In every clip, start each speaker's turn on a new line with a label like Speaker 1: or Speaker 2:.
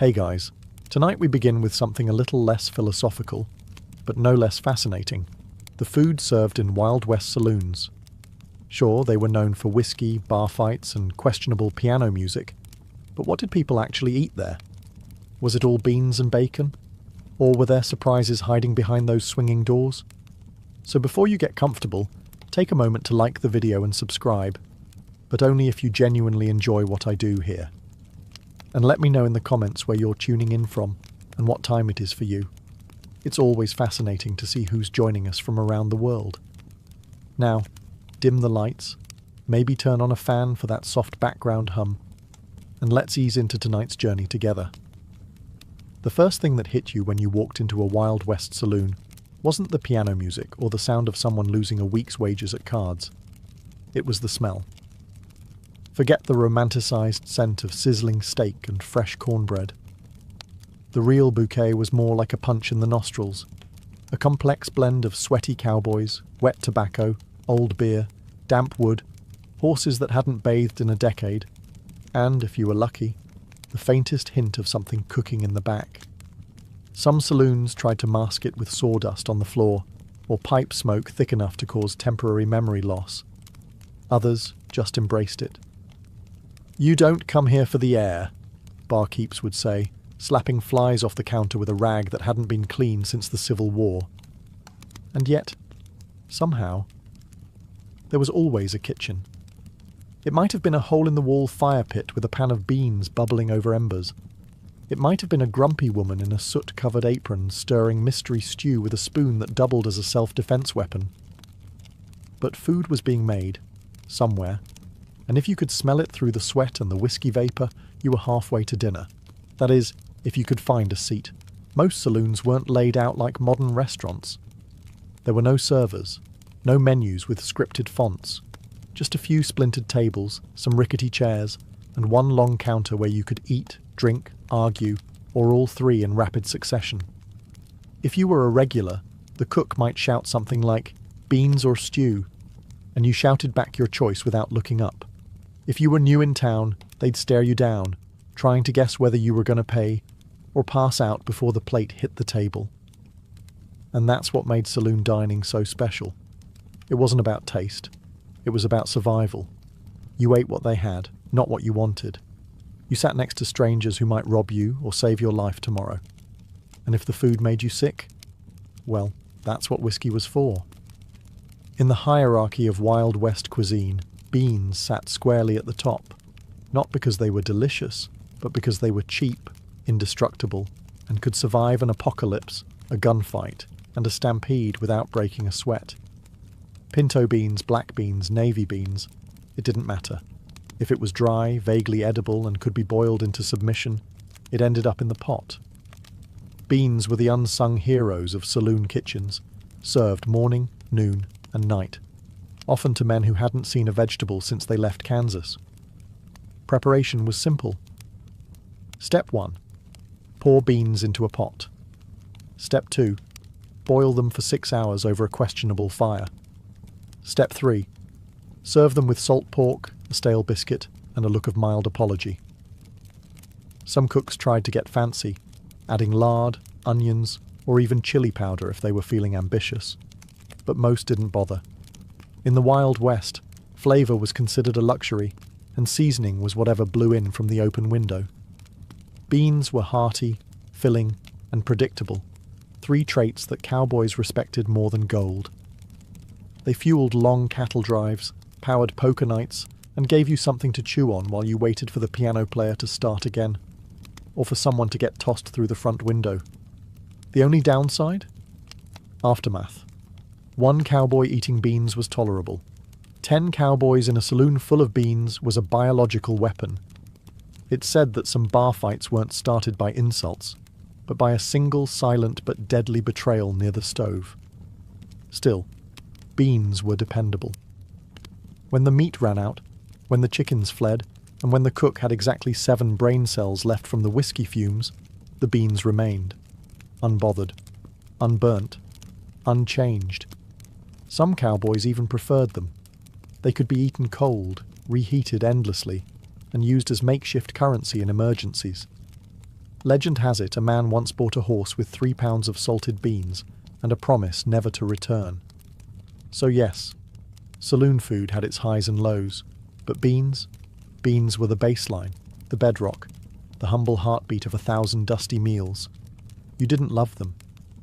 Speaker 1: Hey guys, tonight we begin with something a little less philosophical, but no less fascinating. The food served in Wild West saloons. Sure, they were known for whiskey, bar fights, and questionable piano music, but what did people actually eat there? Was it all beans and bacon? Or were there surprises hiding behind those swinging doors? So before you get comfortable, take a moment to like the video and subscribe, but only if you genuinely enjoy what I do here. And let me know in the comments where you're tuning in from and what time it is for you. It's always fascinating to see who's joining us from around the world. Now, dim the lights, maybe turn on a fan for that soft background hum, and let's ease into tonight's journey together. The first thing that hit you when you walked into a Wild West saloon wasn't the piano music or the sound of someone losing a week's wages at cards. It was the smell. Forget the romanticized scent of sizzling steak and fresh cornbread. The real bouquet was more like a punch in the nostrils, a complex blend of sweaty cowboys, wet tobacco, old beer, damp wood, horses that hadn't bathed in a decade, and, if you were lucky, the faintest hint of something cooking in the back. Some saloons tried to mask it with sawdust on the floor, or pipe smoke thick enough to cause temporary memory loss. Others just embraced it. "You don't come here for the air," barkeeps would say, slapping flies off the counter with a rag that hadn't been cleaned since the Civil War. And yet, somehow, there was always a kitchen. It might have been a hole-in-the-wall fire pit with a pan of beans bubbling over embers. It might have been a grumpy woman in a soot-covered apron stirring mystery stew with a spoon that doubled as a self-defense weapon. But food was being made, somewhere, and if you could smell it through the sweat and the whiskey vapour, you were halfway to dinner. That is, if you could find a seat. Most saloons weren't laid out like modern restaurants. There were no servers, no menus with scripted fonts, just a few splintered tables, some rickety chairs, and one long counter where you could eat, drink, argue, or all three in rapid succession. If you were a regular, the cook might shout something like, "beans or stew," and you shouted back your choice without looking up. If you were new in town, they'd stare you down, trying to guess whether you were going to pay, or pass out before the plate hit the table. And that's what made saloon dining so special. It wasn't about taste. It was about survival. You ate what they had, not what you wanted. You sat next to strangers who might rob you or save your life tomorrow. And if the food made you sick, well, that's what whiskey was for. In the hierarchy of Wild West cuisine, beans sat squarely at the top, not because they were delicious, but because they were cheap, indestructible, and could survive an apocalypse, a gunfight, and a stampede without breaking a sweat. Pinto beans, black beans, navy beans, it didn't matter. If it was dry, vaguely edible, and could be boiled into submission, it ended up in the pot. Beans were the unsung heroes of saloon kitchens, served morning, noon, and night, often to men who hadn't seen a vegetable since they left Kansas. Preparation was simple. Step 1. Pour beans into a pot. Step 2. Boil them for 6 hours over a questionable fire. Step 3. Serve them with salt pork, a stale biscuit, and a look of mild apology. Some cooks tried to get fancy, adding lard, onions, or even chili powder if they were feeling ambitious. But most didn't bother. In the Wild West, flavour was considered a luxury, and seasoning was whatever blew in from the open window. Beans were hearty, filling, and predictable, 3 traits that cowboys respected more than gold. They fueled long cattle drives, powered poker nights, and gave you something to chew on while you waited for the piano player to start again, or for someone to get tossed through the front window. The only downside? Aftermath. 1 cowboy eating beans was tolerable. 10 cowboys in a saloon full of beans was a biological weapon. It's said that some bar fights weren't started by insults, but by a single silent but deadly betrayal near the stove. Still, beans were dependable. When the meat ran out, when the chickens fled, and when the cook had exactly 7 brain cells left from the whiskey fumes, the beans remained. Unbothered, unburnt, unchanged. Some cowboys even preferred them. They could be eaten cold, reheated endlessly, and used as makeshift currency in emergencies. Legend has it a man once bought a horse with 3 pounds of salted beans and a promise never to return. So yes, saloon food had its highs and lows, but beans were the baseline, the bedrock, the humble heartbeat of 1,000 dusty meals. You didn't love them,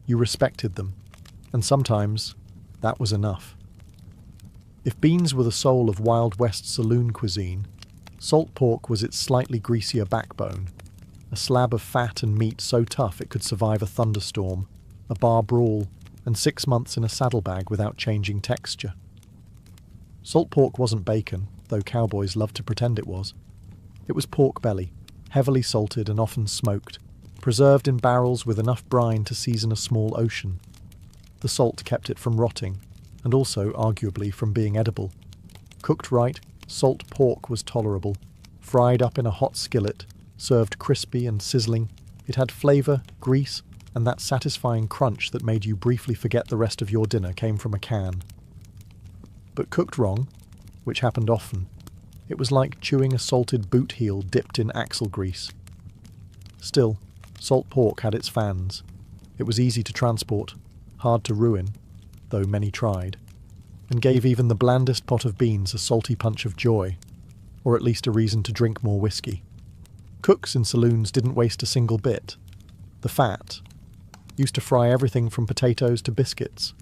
Speaker 1: you respected them, and sometimes that was enough. If beans were the soul of Wild West saloon cuisine, salt pork was its slightly greasier backbone, a slab of fat and meat so tough it could survive a thunderstorm, a bar brawl, and 6 months in a saddlebag without changing texture. Salt pork wasn't bacon, though cowboys loved to pretend it was. It was pork belly, heavily salted and often smoked, preserved in barrels with enough brine to season a small ocean. The salt kept it from rotting, and also, arguably, from being edible. Cooked right, salt pork was tolerable. Fried up in a hot skillet, served crispy and sizzling, it had flavour, grease, and that satisfying crunch that made you briefly forget the rest of your dinner came from a can. But cooked wrong, which happened often, it was like chewing a salted boot heel dipped in axle grease. Still, salt pork had its fans. It was easy to transport, hard to ruin, though many tried, and gave even the blandest pot of beans a salty punch of joy, or at least a reason to drink more whiskey. Cooks in saloons didn't waste a single bit. The fat used to fry everything from potatoes to biscuits.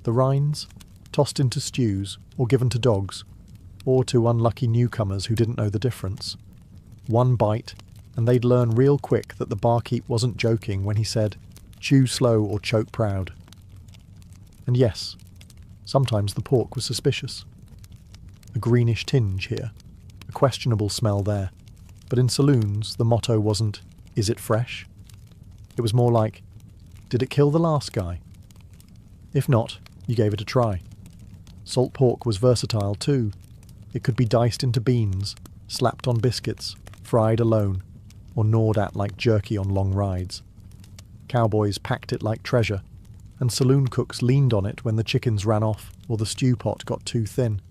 Speaker 1: The rinds, tossed into stews or given to dogs, or to unlucky newcomers who didn't know the difference. One bite, and they'd learn real quick that the barkeep wasn't joking when he said, "Chew slow or choke proud." And yes, sometimes the pork was suspicious. A greenish tinge here, a questionable smell there. But in saloons, the motto wasn't, "Is it fresh?" It was more like, "Did it kill the last guy?" If not, you gave it a try. Salt pork was versatile too. It could be diced into beans, slapped on biscuits, fried alone, or gnawed at like jerky on long rides. Cowboys packed it like treasure, and saloon cooks leaned on it when the chickens ran off or the stew pot got too thin.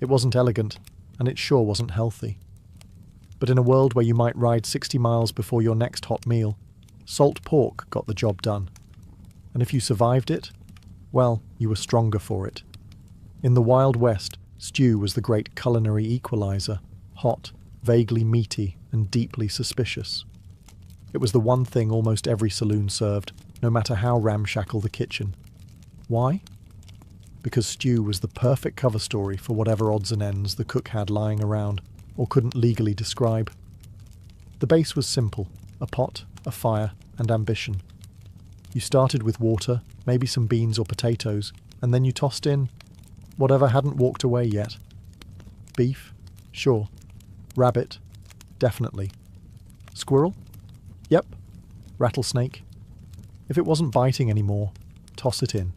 Speaker 1: It wasn't elegant, and it sure wasn't healthy. But in a world where you might ride 60 miles before your next hot meal, salt pork got the job done. And if you survived it, well, you were stronger for it. In the Wild West, stew was the great culinary equalizer, hot, vaguely meaty, and deeply suspicious. It was the one thing almost every saloon served, no matter how ramshackle the kitchen. Why? Because stew was the perfect cover story for whatever odds and ends the cook had lying around, or couldn't legally describe. The base was simple, a pot, a fire, and ambition. You started with water, maybe some beans or potatoes, and then you tossed in whatever hadn't walked away yet. Beef? Sure. Rabbit? Definitely. Squirrel? Yep. Rattlesnake? If it wasn't biting anymore, toss it in.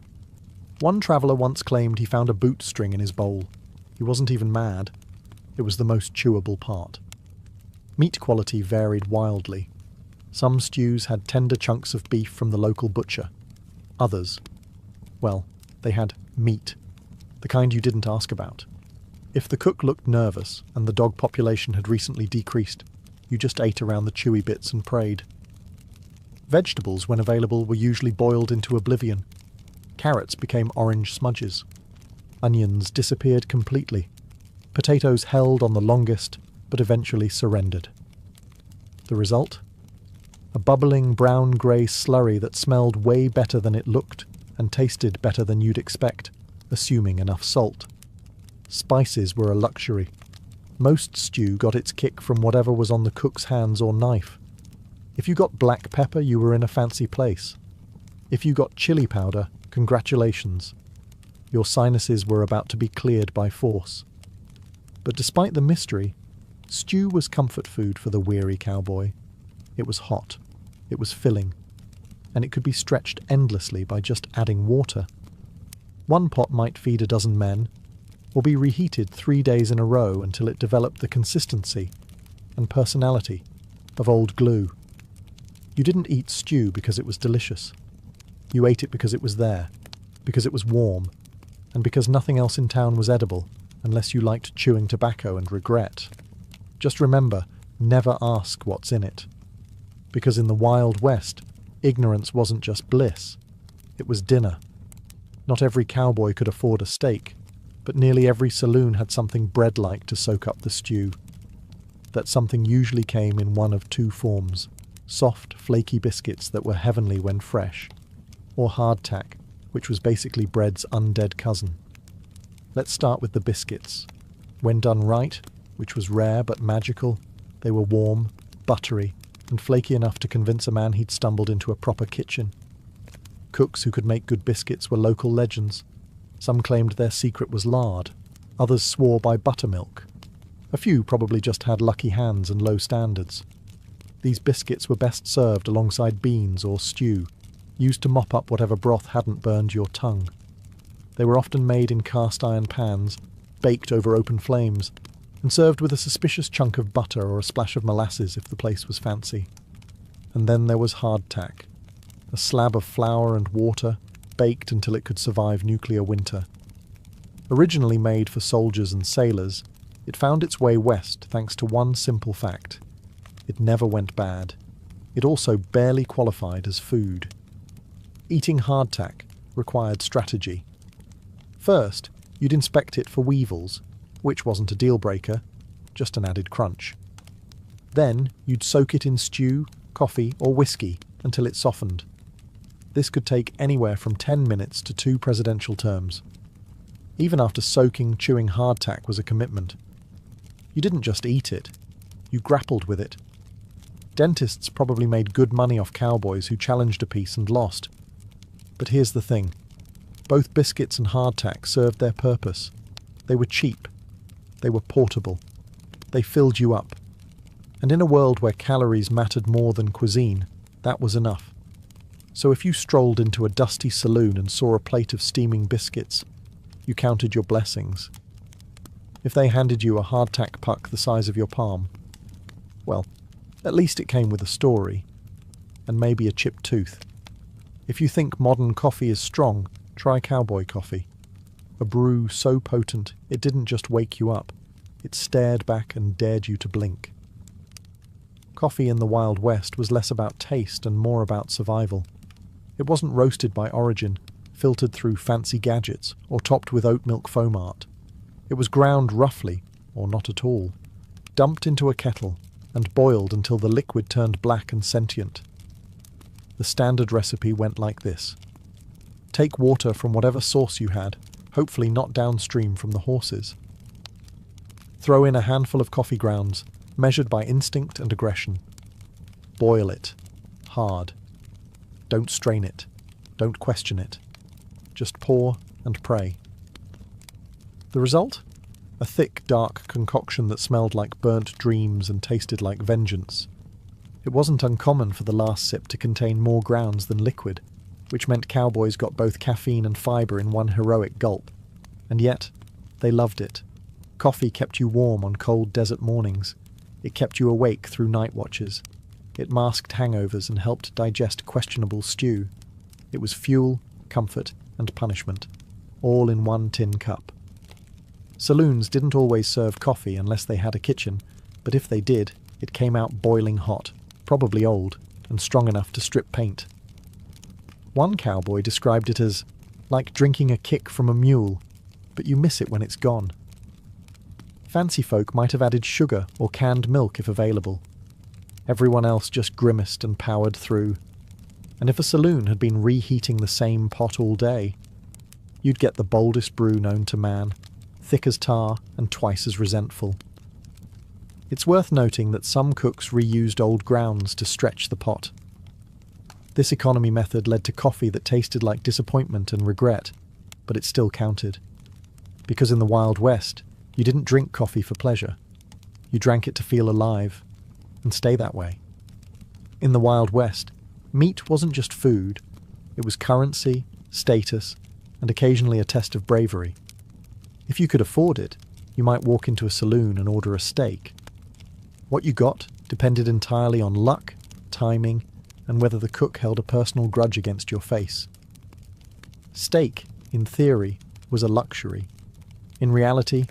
Speaker 1: One traveller once claimed he found a boot string in his bowl. He wasn't even mad. It was the most chewable part. Meat quality varied wildly. Some stews had tender chunks of beef from the local butcher. Others, well, they had meat, the kind you didn't ask about. If the cook looked nervous and the dog population had recently decreased, you just ate around the chewy bits and prayed. Vegetables, when available, were usually boiled into oblivion. Carrots became orange smudges. Onions disappeared completely. Potatoes held on the longest, but eventually surrendered. The result? A bubbling brown-grey slurry that smelled way better than it looked and tasted better than you'd expect, assuming enough salt. Spices were a luxury. Most stew got its kick from whatever was on the cook's hands or knife. If you got black pepper, you were in a fancy place. If you got chili powder, congratulations. Your sinuses were about to be cleared by force. But despite the mystery, stew was comfort food for the weary cowboy. It was hot, it was filling, and it could be stretched endlessly by just adding water. One pot might feed a dozen men, or be reheated 3 days in a row until it developed the consistency and personality of old glue. You didn't eat stew because it was delicious. You ate it because it was there, because it was warm, and because nothing else in town was edible, unless you liked chewing tobacco and regret. Just remember, never ask what's in it. Because in the Wild West, ignorance wasn't just bliss, it was dinner. Not every cowboy could afford a steak, but nearly every saloon had something bread-like to soak up the stew. That something usually came in one of two forms: soft, flaky biscuits that were heavenly when fresh, or hardtack, which was basically bread's undead cousin. Let's start with the biscuits. When done right, which was rare but magical, they were warm, buttery, and flaky enough to convince a man he'd stumbled into a proper kitchen. Cooks who could make good biscuits were local legends. Some claimed their secret was lard, others swore by buttermilk. A few probably just had lucky hands and low standards. These biscuits were best served alongside beans or stew, used to mop up whatever broth hadn't burned your tongue. They were often made in cast-iron pans, baked over open flames, and served with a suspicious chunk of butter or a splash of molasses if the place was fancy. And then there was hardtack, a slab of flour and water, baked until it could survive nuclear winter. Originally made for soldiers and sailors, it found its way west thanks to one simple fact: it never went bad. It also barely qualified as food. Eating hardtack required strategy. First, you'd inspect it for weevils, which wasn't a deal-breaker, just an added crunch. Then, you'd soak it in stew, coffee, or whiskey until it softened. This could take anywhere from 10 minutes to 2 presidential terms. Even after soaking, chewing hardtack was a commitment. You didn't just eat it, you grappled with it. Dentists probably made good money off cowboys who challenged a piece and lost. But here's the thing. Both biscuits and hardtack served their purpose. They were cheap. They were portable. They filled you up. And in a world where calories mattered more than cuisine, that was enough. So if you strolled into a dusty saloon and saw a plate of steaming biscuits, you counted your blessings. If they handed you a hardtack puck the size of your palm, well, at least it came with a story, and maybe a chipped tooth. If you think modern coffee is strong, try cowboy coffee. A brew so potent it didn't just wake you up, it stared back and dared you to blink. Coffee in the Wild West was less about taste and more about survival. It wasn't roasted by origin, filtered through fancy gadgets, or topped with oat milk foam art. It was ground roughly, or not at all, dumped into a kettle, and boiled until the liquid turned black and sentient. The standard recipe went like this. Take water from whatever source you had, hopefully not downstream from the horses. Throw in a handful of coffee grounds, measured by instinct and aggression. Boil it. Hard. Don't strain it. Don't question it. Just pour and pray. The result? A thick, dark concoction that smelled like burnt dreams and tasted like vengeance. It wasn't uncommon for the last sip to contain more grounds than liquid, which meant cowboys got both caffeine and fibre in one heroic gulp. And yet, they loved it. Coffee kept you warm on cold desert mornings. It kept you awake through night watches. It masked hangovers and helped digest questionable stew. It was fuel, comfort, and punishment, all in one tin cup. Saloons didn't always serve coffee unless they had a kitchen, but if they did, it came out boiling hot, probably old, and strong enough to strip paint. One cowboy described it as like drinking a kick from a mule, but you miss it when it's gone. Fancy folk might have added sugar or canned milk if available. Everyone else just grimaced and powered through. And if a saloon had been reheating the same pot all day, you'd get the boldest brew known to man, thick as tar and twice as resentful. It's worth noting that some cooks reused old grounds to stretch the pot. This economy method led to coffee that tasted like disappointment and regret, but it still counted. Because in the Wild West, you didn't drink coffee for pleasure. You drank it to feel alive, and stay that way. In the Wild West, meat wasn't just food, it was currency, status, and occasionally a test of bravery. If you could afford it, you might walk into a saloon and order a steak. What you got depended entirely on luck, timing, and whether the cook held a personal grudge against your face. Steak, in theory, was a luxury. In reality,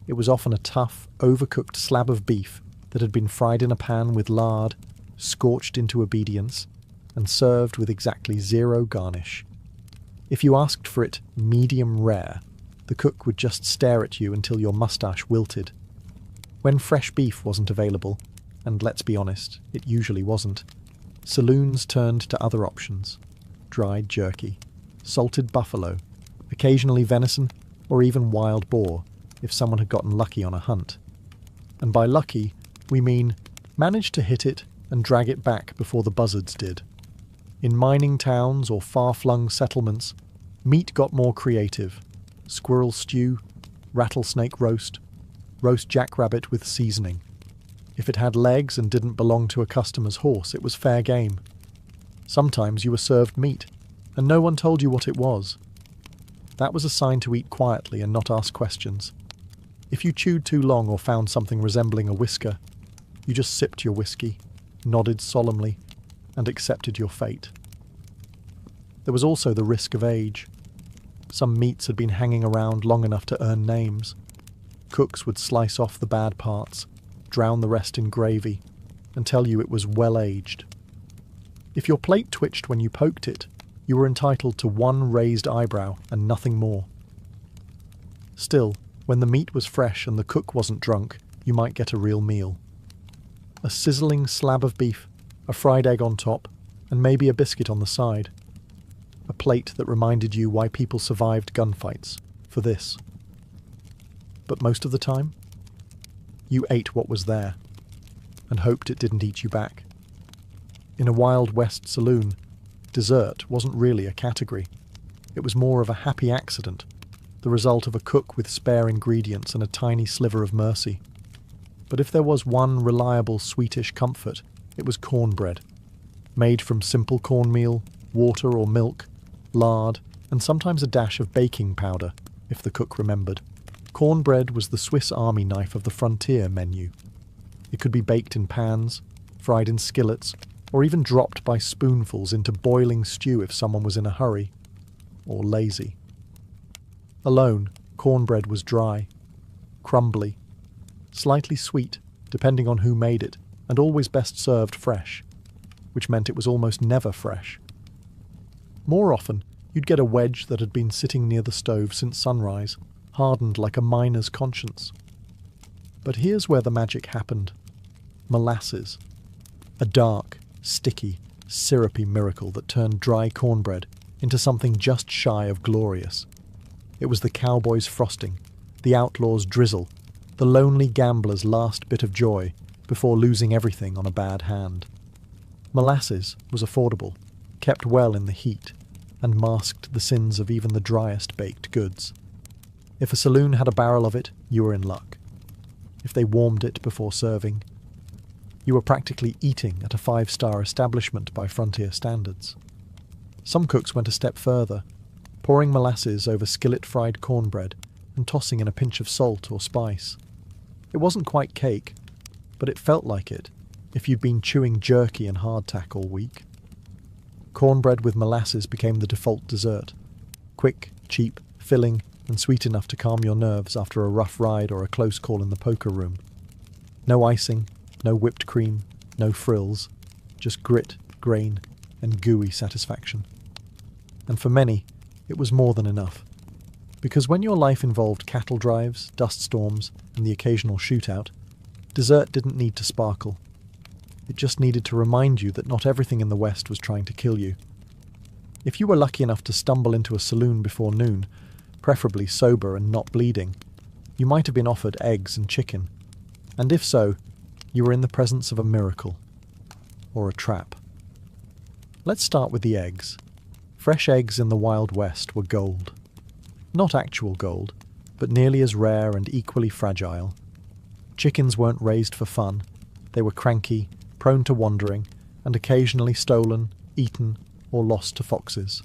Speaker 1: it was often a tough, overcooked slab of beef that had been fried in a pan with lard, scorched into obedience, and served with exactly zero garnish. If you asked for it medium rare, the cook would just stare at you until your moustache wilted. When fresh beef wasn't available, and let's be honest, it usually wasn't, saloons turned to other options: dried jerky, salted buffalo, occasionally venison, or even wild boar, if someone had gotten lucky on a hunt. And by lucky, we mean managed to hit it and drag it back before the buzzards did. In mining towns or far-flung settlements, meat got more creative: squirrel stew, rattlesnake roast jackrabbit with seasoning. If it had legs and didn't belong to a customer's horse, it was fair game. Sometimes you were served meat, and no one told you what it was. That was a sign to eat quietly and not ask questions. If you chewed too long or found something resembling a whisker, you just sipped your whiskey, nodded solemnly, and accepted your fate. There was also the risk of age. Some meats had been hanging around long enough to earn names. Cooks would slice off the bad parts, drown the rest in gravy, and tell you it was well aged. If your plate twitched when you poked it, you were entitled to one raised eyebrow and nothing more. Still, when the meat was fresh and the cook wasn't drunk, you might get a real meal. A sizzling slab of beef, a fried egg on top, and maybe a biscuit on the side. A plate that reminded you why people survived gunfights, for this. But most of the time, you ate what was there, and hoped it didn't eat you back. In a Wild West saloon, dessert wasn't really a category. It was more of a happy accident, the result of a cook with spare ingredients and a tiny sliver of mercy. But if there was one reliable sweetish comfort, it was cornbread, made from simple cornmeal, water or milk, lard, and sometimes a dash of baking powder, if the cook remembered. Cornbread was the Swiss Army knife of the frontier menu. It could be baked in pans, fried in skillets, or even dropped by spoonfuls into boiling stew if someone was in a hurry, or lazy. Alone, cornbread was dry, crumbly, slightly sweet, depending on who made it, and always best served fresh, which meant it was almost never fresh. More often, you'd get a wedge that had been sitting near the stove since sunrise, hardened like a miner's conscience. But here's where the magic happened. Molasses. A dark, sticky, syrupy miracle that turned dry cornbread into something just shy of glorious. It was the cowboy's frosting, the outlaw's drizzle, the lonely gambler's last bit of joy before losing everything on a bad hand. Molasses was affordable, kept well in the heat, and masked the sins of even the driest baked goods. If a saloon had a barrel of it, you were in luck. If they warmed it before serving, you were practically eating at a 5-star establishment by frontier standards. Some cooks went a step further, pouring molasses over skillet-fried cornbread and tossing in a pinch of salt or spice. It wasn't quite cake, but it felt like it if you'd been chewing jerky and hardtack all week. Cornbread with molasses became the default dessert. Quick, cheap, filling, and sweet enough to calm your nerves after a rough ride or a close call in the poker room. No icing, no whipped cream, no frills, just grit, grain, and gooey satisfaction. And for many, it was more than enough. Because when your life involved cattle drives, dust storms, and the occasional shootout, dessert didn't need to sparkle. It just needed to remind you that not everything in the West was trying to kill you. If you were lucky enough to stumble into a saloon before noon, preferably sober and not bleeding, you might have been offered eggs and chicken. And if so, you were in the presence of a miracle. Or a trap. Let's start with the eggs. Fresh eggs in the Wild West were gold. Not actual gold, but nearly as rare and equally fragile. Chickens weren't raised for fun. They were cranky, prone to wandering, and occasionally stolen, eaten, or lost to foxes.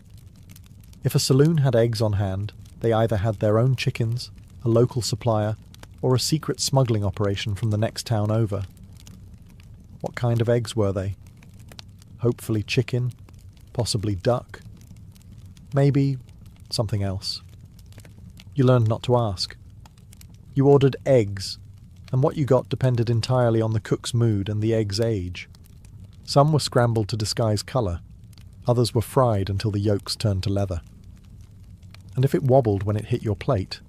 Speaker 1: If a saloon had eggs on hand, they either had their own chickens, a local supplier, or a secret smuggling operation from the next town over. What kind of eggs were they? Hopefully chicken, possibly duck, maybe something else. You learned not to ask. You ordered eggs, and what you got depended entirely on the cook's mood and the egg's age. Some were scrambled to disguise colour, others were fried until the yolks turned to leather. And if it wobbled when it hit your plate,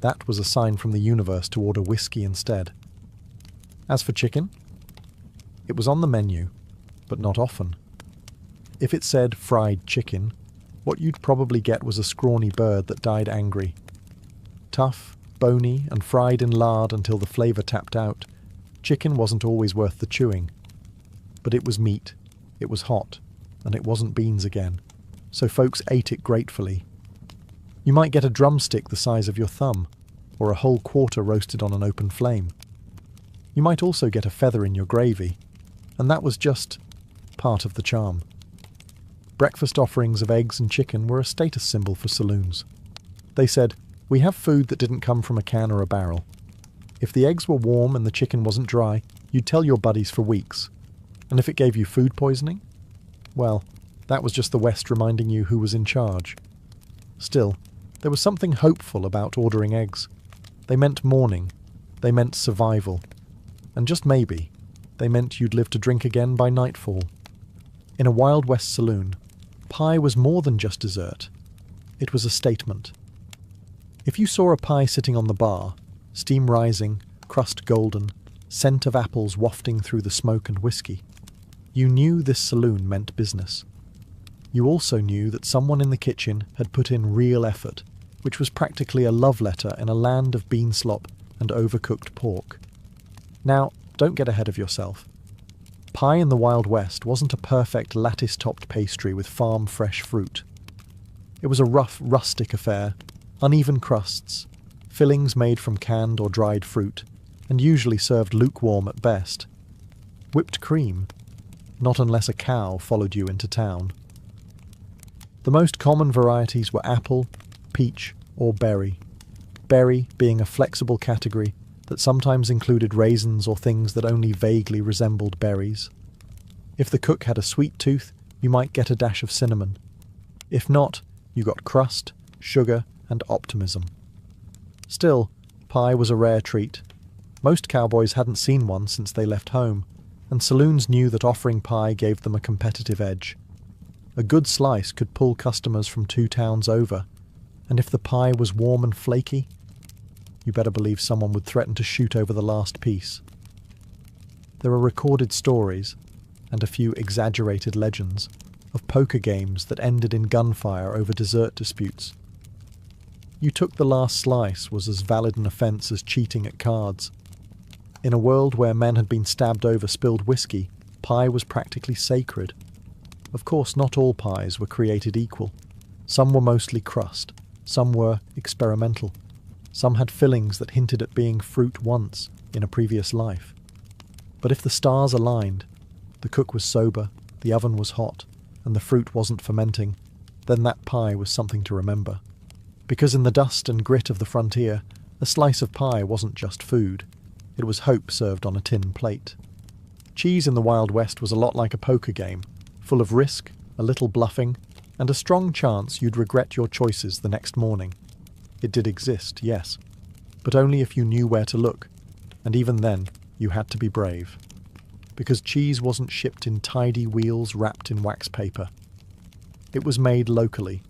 Speaker 1: that was a sign from the universe to order whiskey instead. As for chicken, it was on the menu, but not often. If it said fried chicken, what you'd probably get was a scrawny bird that died angry. Tough, bony, and fried in lard until the flavour tapped out, chicken wasn't always worth the chewing. But it was meat, it was hot, and it wasn't beans again, so folks ate it gratefully. You might get a drumstick the size of your thumb, or a whole quarter roasted on an open flame. You might also get a feather in your gravy, and that was just part of the charm. Breakfast offerings of eggs and chicken were a status symbol for saloons. They said, "We have food that didn't come from a can or a barrel." If the eggs were warm and the chicken wasn't dry, you'd tell your buddies for weeks. And if it gave you food poisoning, well, that was just the West reminding you who was in charge. Still, there was something hopeful about ordering eggs. They meant morning, they meant survival, and just maybe, they meant you'd live to drink again by nightfall. In a Wild West saloon, pie was more than just dessert. It was a statement. If you saw a pie sitting on the bar, steam rising, crust golden, scent of apples wafting through the smoke and whiskey, you knew this saloon meant business. You also knew that someone in the kitchen had put in real effort, which was practically a love letter in a land of bean slop and overcooked pork. Now, don't get ahead of yourself. Pie in the Wild West wasn't a perfect lattice-topped pastry with farm-fresh fruit. It was a rough, rustic affair, uneven crusts, fillings made from canned or dried fruit, and usually served lukewarm at best. Whipped cream, not unless a cow followed you into town. The most common varieties were apple, peach, or berry. Berry being a flexible category that sometimes included raisins or things that only vaguely resembled berries. If the cook had a sweet tooth, you might get a dash of cinnamon. If not, you got crust, sugar, and optimism. Still, pie was a rare treat. Most cowboys hadn't seen one since they left home, and saloons knew that offering pie gave them a competitive edge. A good slice could pull customers from 2 towns over, and if the pie was warm and flaky, you better believe someone would threaten to shoot over the last piece. There are recorded stories, and a few exaggerated legends, of poker games that ended in gunfire over dessert disputes. You took the last slice was as valid an offence as cheating at cards. In a world where men had been stabbed over spilled whiskey, pie was practically sacred. Of course, not all pies were created equal. Some were mostly crust, some were experimental. Some had fillings that hinted at being fruit once, in a previous life. But if the stars aligned, the cook was sober, the oven was hot, and the fruit wasn't fermenting, then that pie was something to remember. Because in the dust and grit of the frontier, a slice of pie wasn't just food, it was hope served on a tin plate. Cheese in the Wild West was a lot like a poker game, full of risk, a little bluffing, and a strong chance you'd regret your choices the next morning. It did exist, yes, but only if you knew where to look, and even then, you had to be brave. Because cheese wasn't shipped in tidy wheels wrapped in wax paper. It was made locally,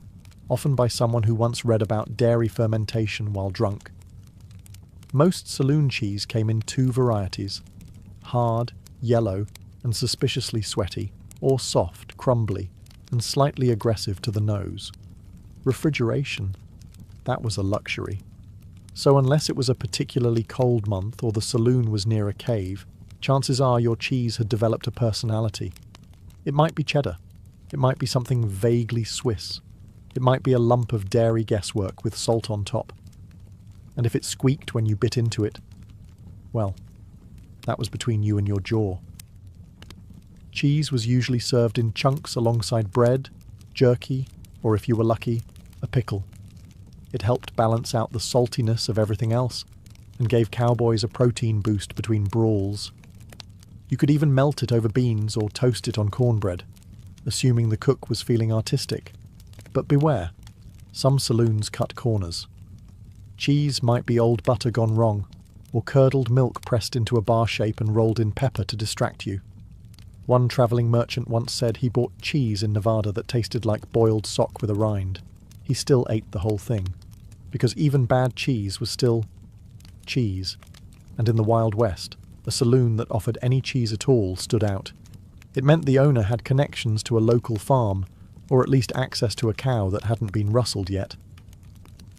Speaker 1: often by someone who once read about dairy fermentation while drunk. Most saloon cheese came in 2 varieties, hard, yellow, and suspiciously sweaty, or soft, crumbly, and slightly aggressive to the nose. Refrigeration. That was a luxury. So unless it was a particularly cold month or the saloon was near a cave, chances are your cheese had developed a personality. It might be cheddar. It might be something vaguely Swiss. It might be a lump of dairy guesswork with salt on top. And if it squeaked when you bit into it, well, that was between you and your jaw. Cheese was usually served in chunks alongside bread, jerky, or if you were lucky, a pickle. It helped balance out the saltiness of everything else, and gave cowboys a protein boost between brawls. You could even melt it over beans or toast it on cornbread, assuming the cook was feeling artistic. But beware, some saloons cut corners. Cheese might be old butter gone wrong, or curdled milk pressed into a bar shape and rolled in pepper to distract you. One travelling merchant once said he bought cheese in Nevada that tasted like boiled sock with a rind. He still ate the whole thing, because even bad cheese was still cheese. And in the Wild West, a saloon that offered any cheese at all stood out. It meant the owner had connections to a local farm, or at least access to a cow that hadn't been rustled yet.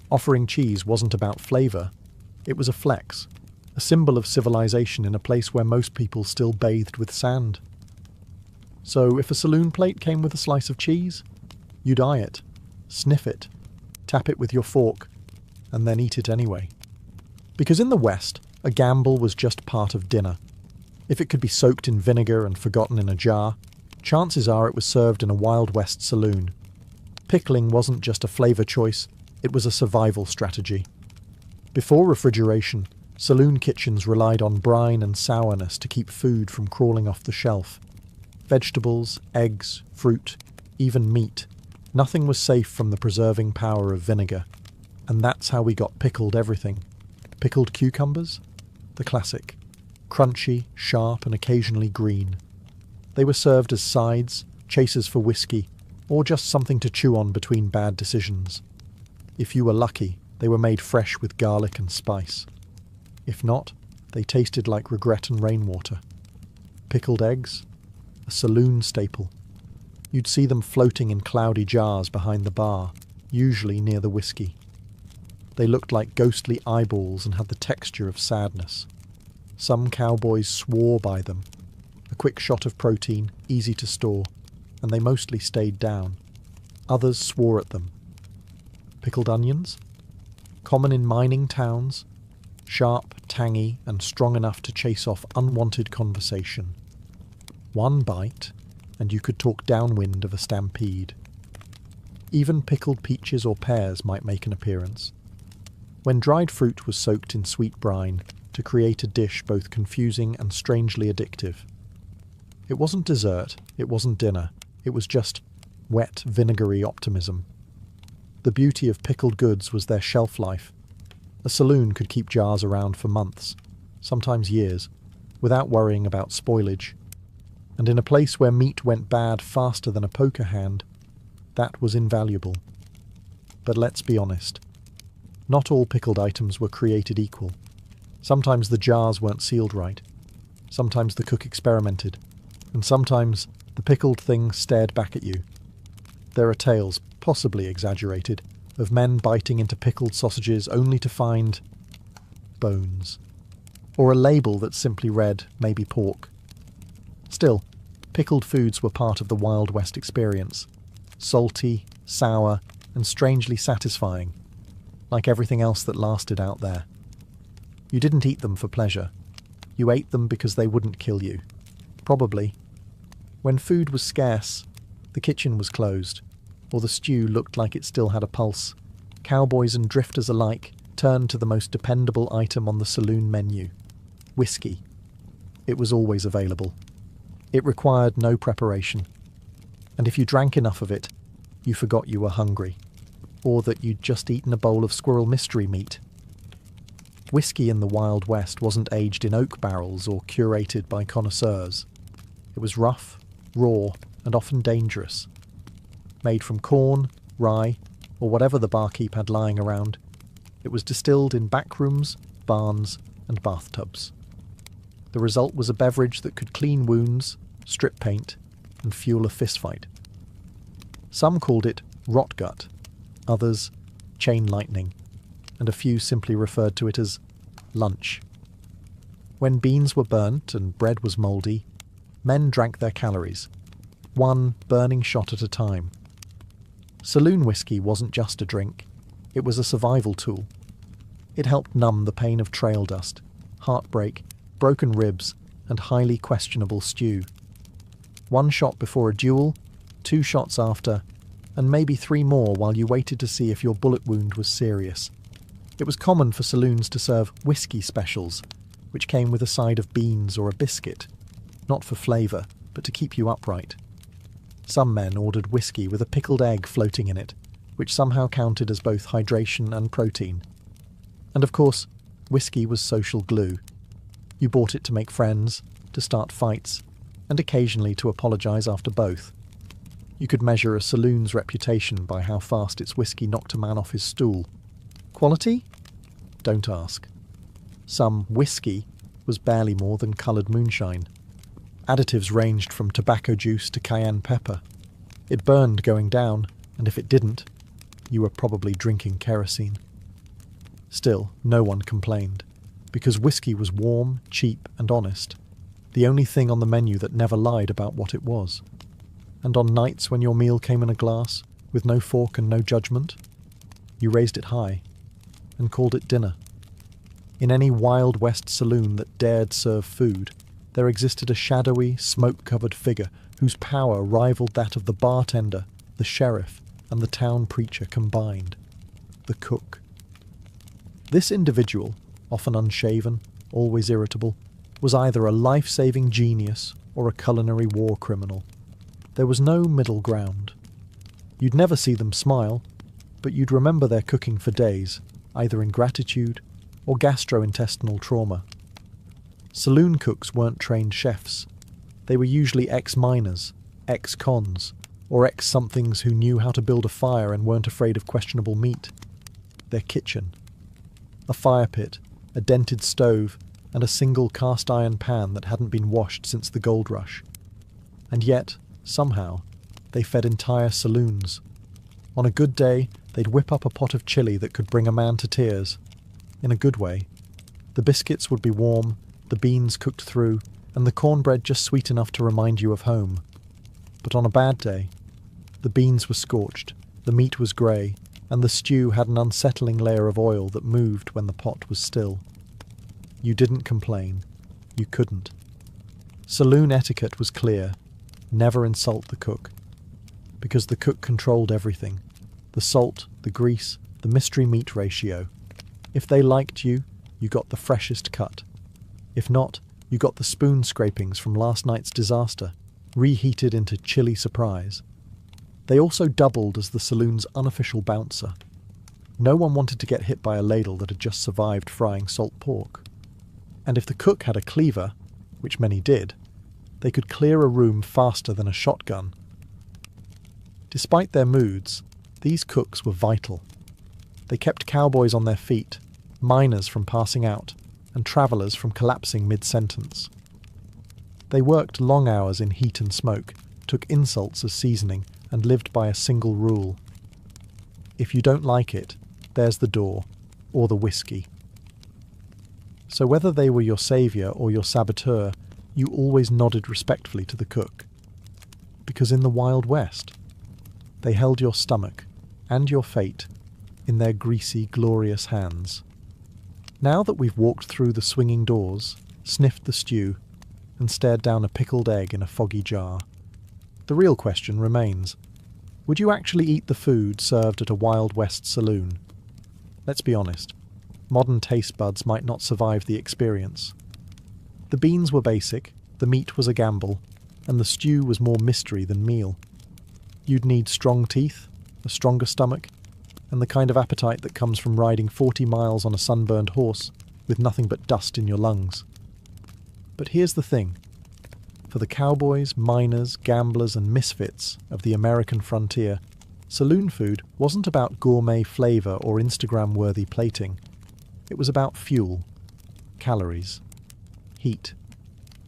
Speaker 1: Offering cheese wasn't about flavour, it was a flex, a symbol of civilization in a place where most people still bathed with sand. So if a saloon plate came with a slice of cheese, you'd eye it, sniff it, tap it with your fork, and then eat it anyway. Because in the West, a gamble was just part of dinner. If it could be soaked in vinegar and forgotten in a jar, chances are it was served in a Wild West saloon. Pickling wasn't just a flavour choice, it was a survival strategy. Before refrigeration, saloon kitchens relied on brine and sourness to keep food from crawling off the shelf. Vegetables, eggs, fruit, even meat. Nothing was safe from the preserving power of vinegar. And that's how we got pickled everything. Pickled cucumbers? The classic. Crunchy, sharp, and occasionally green. They were served as sides, chasers for whiskey, or just something to chew on between bad decisions. If you were lucky, they were made fresh with garlic and spice. If not, they tasted like regret and rainwater. Pickled eggs? A saloon staple. You'd see them floating in cloudy jars behind the bar, usually near the whiskey. They looked like ghostly eyeballs and had the texture of sadness. Some cowboys swore by them. A quick shot of protein, easy to store, and they mostly stayed down. Others swore at them. Pickled onions? Common in mining towns, sharp, tangy, and strong enough to chase off unwanted conversation. One bite, and you could talk downwind of a stampede. Even pickled peaches or pears might make an appearance. When dried fruit was soaked in sweet brine to create a dish both confusing and strangely addictive. It wasn't dessert, it wasn't dinner, it was just wet, vinegary optimism. The beauty of pickled goods was their shelf life. A saloon could keep jars around for months, sometimes years, without worrying about spoilage. And in a place where meat went bad faster than a poker hand, that was invaluable. But let's be honest. Not all pickled items were created equal. Sometimes the jars weren't sealed right. Sometimes the cook experimented. And sometimes the pickled thing stared back at you. There are tales, possibly exaggerated, of men biting into pickled sausages only to find bones. Or a label that simply read, maybe pork. Still, pickled foods were part of the Wild West experience. Salty, sour, and strangely satisfying. Like everything else that lasted out there. You didn't eat them for pleasure. You ate them because they wouldn't kill you. Probably. When food was scarce, the kitchen was closed, or the stew looked like it still had a pulse. Cowboys and drifters alike turned to the most dependable item on the saloon menu. Whiskey. It was always available. It required no preparation. And if you drank enough of it, you forgot you were hungry. Or that you'd just eaten a bowl of squirrel mystery meat. Whiskey in the Wild West wasn't aged in oak barrels or curated by connoisseurs. It was rough, raw, and often dangerous. Made from corn, rye, or whatever the barkeep had lying around, it was distilled in backrooms, barns, and bathtubs. The result was a beverage that could clean wounds, strip paint, and fuel a fistfight. Some called it rot gut, others chain lightning, and a few simply referred to it as lunch. When beans were burnt and bread was mouldy, men drank their calories, one burning shot at a time. Saloon whiskey wasn't just a drink, it was a survival tool. It helped numb the pain of trail dust, heartbreak, broken ribs, and highly questionable stew. One shot before a duel, 2 shots after, and maybe 3 more while you waited to see if your bullet wound was serious. It was common for saloons to serve whiskey specials, which came with a side of beans or a biscuit, not for flavour, but to keep you upright. Some men ordered whiskey with a pickled egg floating in it, which somehow counted as both hydration and protein. And of course, whiskey was social glue. You bought it to make friends, to start fights, and occasionally to apologise after both. You could measure a saloon's reputation by how fast its whiskey knocked a man off his stool. Quality? Don't ask. Some whiskey was barely more than coloured moonshine. Additives ranged from tobacco juice to cayenne pepper. It burned going down, and if it didn't, you were probably drinking kerosene. Still, no one complained, because whiskey was warm, cheap, and honest, the only thing on the menu that never lied about what it was. And on nights when your meal came in a glass, with no fork and no judgment, you raised it high, and called it dinner. In any Wild West saloon that dared serve food, there existed a shadowy, smoke-covered figure whose power rivaled that of the bartender, the sheriff, and the town preacher combined. The cook. This individual, often unshaven, always irritable, was either a life-saving genius or a culinary war criminal. There was no middle ground. You'd never see them smile, but you'd remember their cooking for days, either in gratitude or gastrointestinal trauma. Saloon cooks weren't trained chefs. They were usually ex-miners, ex-cons, or ex-somethings who knew how to build a fire and weren't afraid of questionable meat. Their kitchen. A fire pit, a dented stove, and a single cast-iron pan that hadn't been washed since the gold rush. And yet, somehow, they fed entire saloons. On a good day, they'd whip up a pot of chili that could bring a man to tears. In a good way. The biscuits would be warm, the beans cooked through, and the cornbread just sweet enough to remind you of home. But on a bad day, the beans were scorched, the meat was grey, and the stew had an unsettling layer of oil that moved when the pot was still. You didn't complain. You couldn't. Saloon etiquette was clear. Never insult the cook. Because the cook controlled everything. The salt, the grease, the mystery meat ratio. If they liked you, you got the freshest cut. If not, you got the spoon scrapings from last night's disaster, reheated into chilly surprise. They also doubled as the saloon's unofficial bouncer. No one wanted to get hit by a ladle that had just survived frying salt pork. And if the cook had a cleaver, which many did, they could clear a room faster than a shotgun. Despite their moods, these cooks were vital. They kept cowboys on their feet, miners from passing out, and travellers from collapsing mid-sentence. They worked long hours in heat and smoke, took insults as seasoning, and lived by a single rule. If you don't like it, there's the door, or the whiskey. So whether they were your saviour or your saboteur, you always nodded respectfully to the cook. Because in the Wild West, they held your stomach, and your fate, in their greasy, glorious hands. Now that we've walked through the swinging doors, sniffed the stew, and stared down a pickled egg in a foggy jar, the real question remains. Would you actually eat the food served at a Wild West saloon? Let's be honest. Modern taste buds might not survive the experience. The beans were basic, the meat was a gamble, and the stew was more mystery than meal. You'd need strong teeth, a stronger stomach, and the kind of appetite that comes from riding 40 miles on a sunburned horse with nothing but dust in your lungs. But here's the thing. For the cowboys, miners, gamblers, and misfits of the American frontier, saloon food wasn't about gourmet flavour or Instagram-worthy plating. It was about fuel, calories, heat,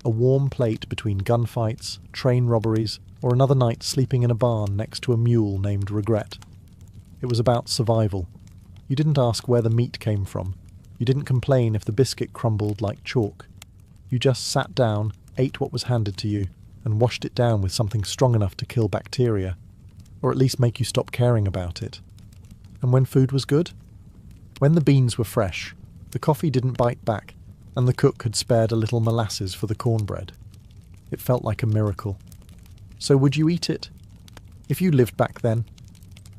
Speaker 1: a warm plate between gunfights, train robberies, or another night sleeping in a barn next to a mule named Regret. It was about survival. You didn't ask where the meat came from. You didn't complain if the biscuit crumbled like chalk. You just sat down, ate what was handed to you, and washed it down with something strong enough to kill bacteria, or at least make you stop caring about it. And when food was good? When the beans were fresh, the coffee didn't bite back, and the cook had spared a little molasses for the cornbread. It felt like a miracle. So would you eat it? If you lived back then?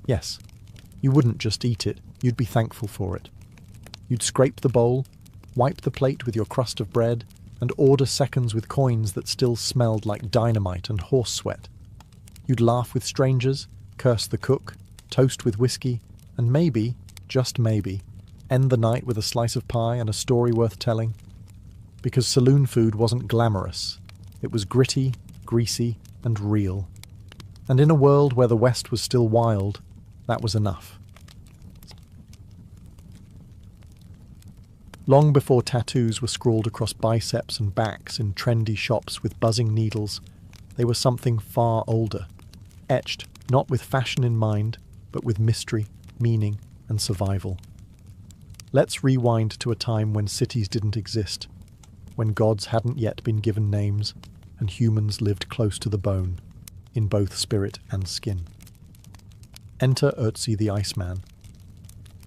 Speaker 1: Yes. You wouldn't just eat it, you'd be thankful for it. You'd scrape the bowl, wipe the plate with your crust of bread, and order seconds with coins that still smelled like dynamite and horse sweat. You'd laugh with strangers, curse the cook, toast with whiskey, and maybe, just maybe, end the night with a slice of pie and a story worth telling. Because saloon food wasn't glamorous. It was gritty, greasy and real. And in a world where the West was still wild, that was enough. Long before tattoos were scrawled across biceps and backs in trendy shops with buzzing needles, they were something far older, etched not with fashion in mind, but with mystery, meaning, and survival. Let's rewind to a time when cities didn't exist, when gods hadn't yet been given names, and humans lived close to the bone, in both spirit and skin. Enter Ötzi the Iceman.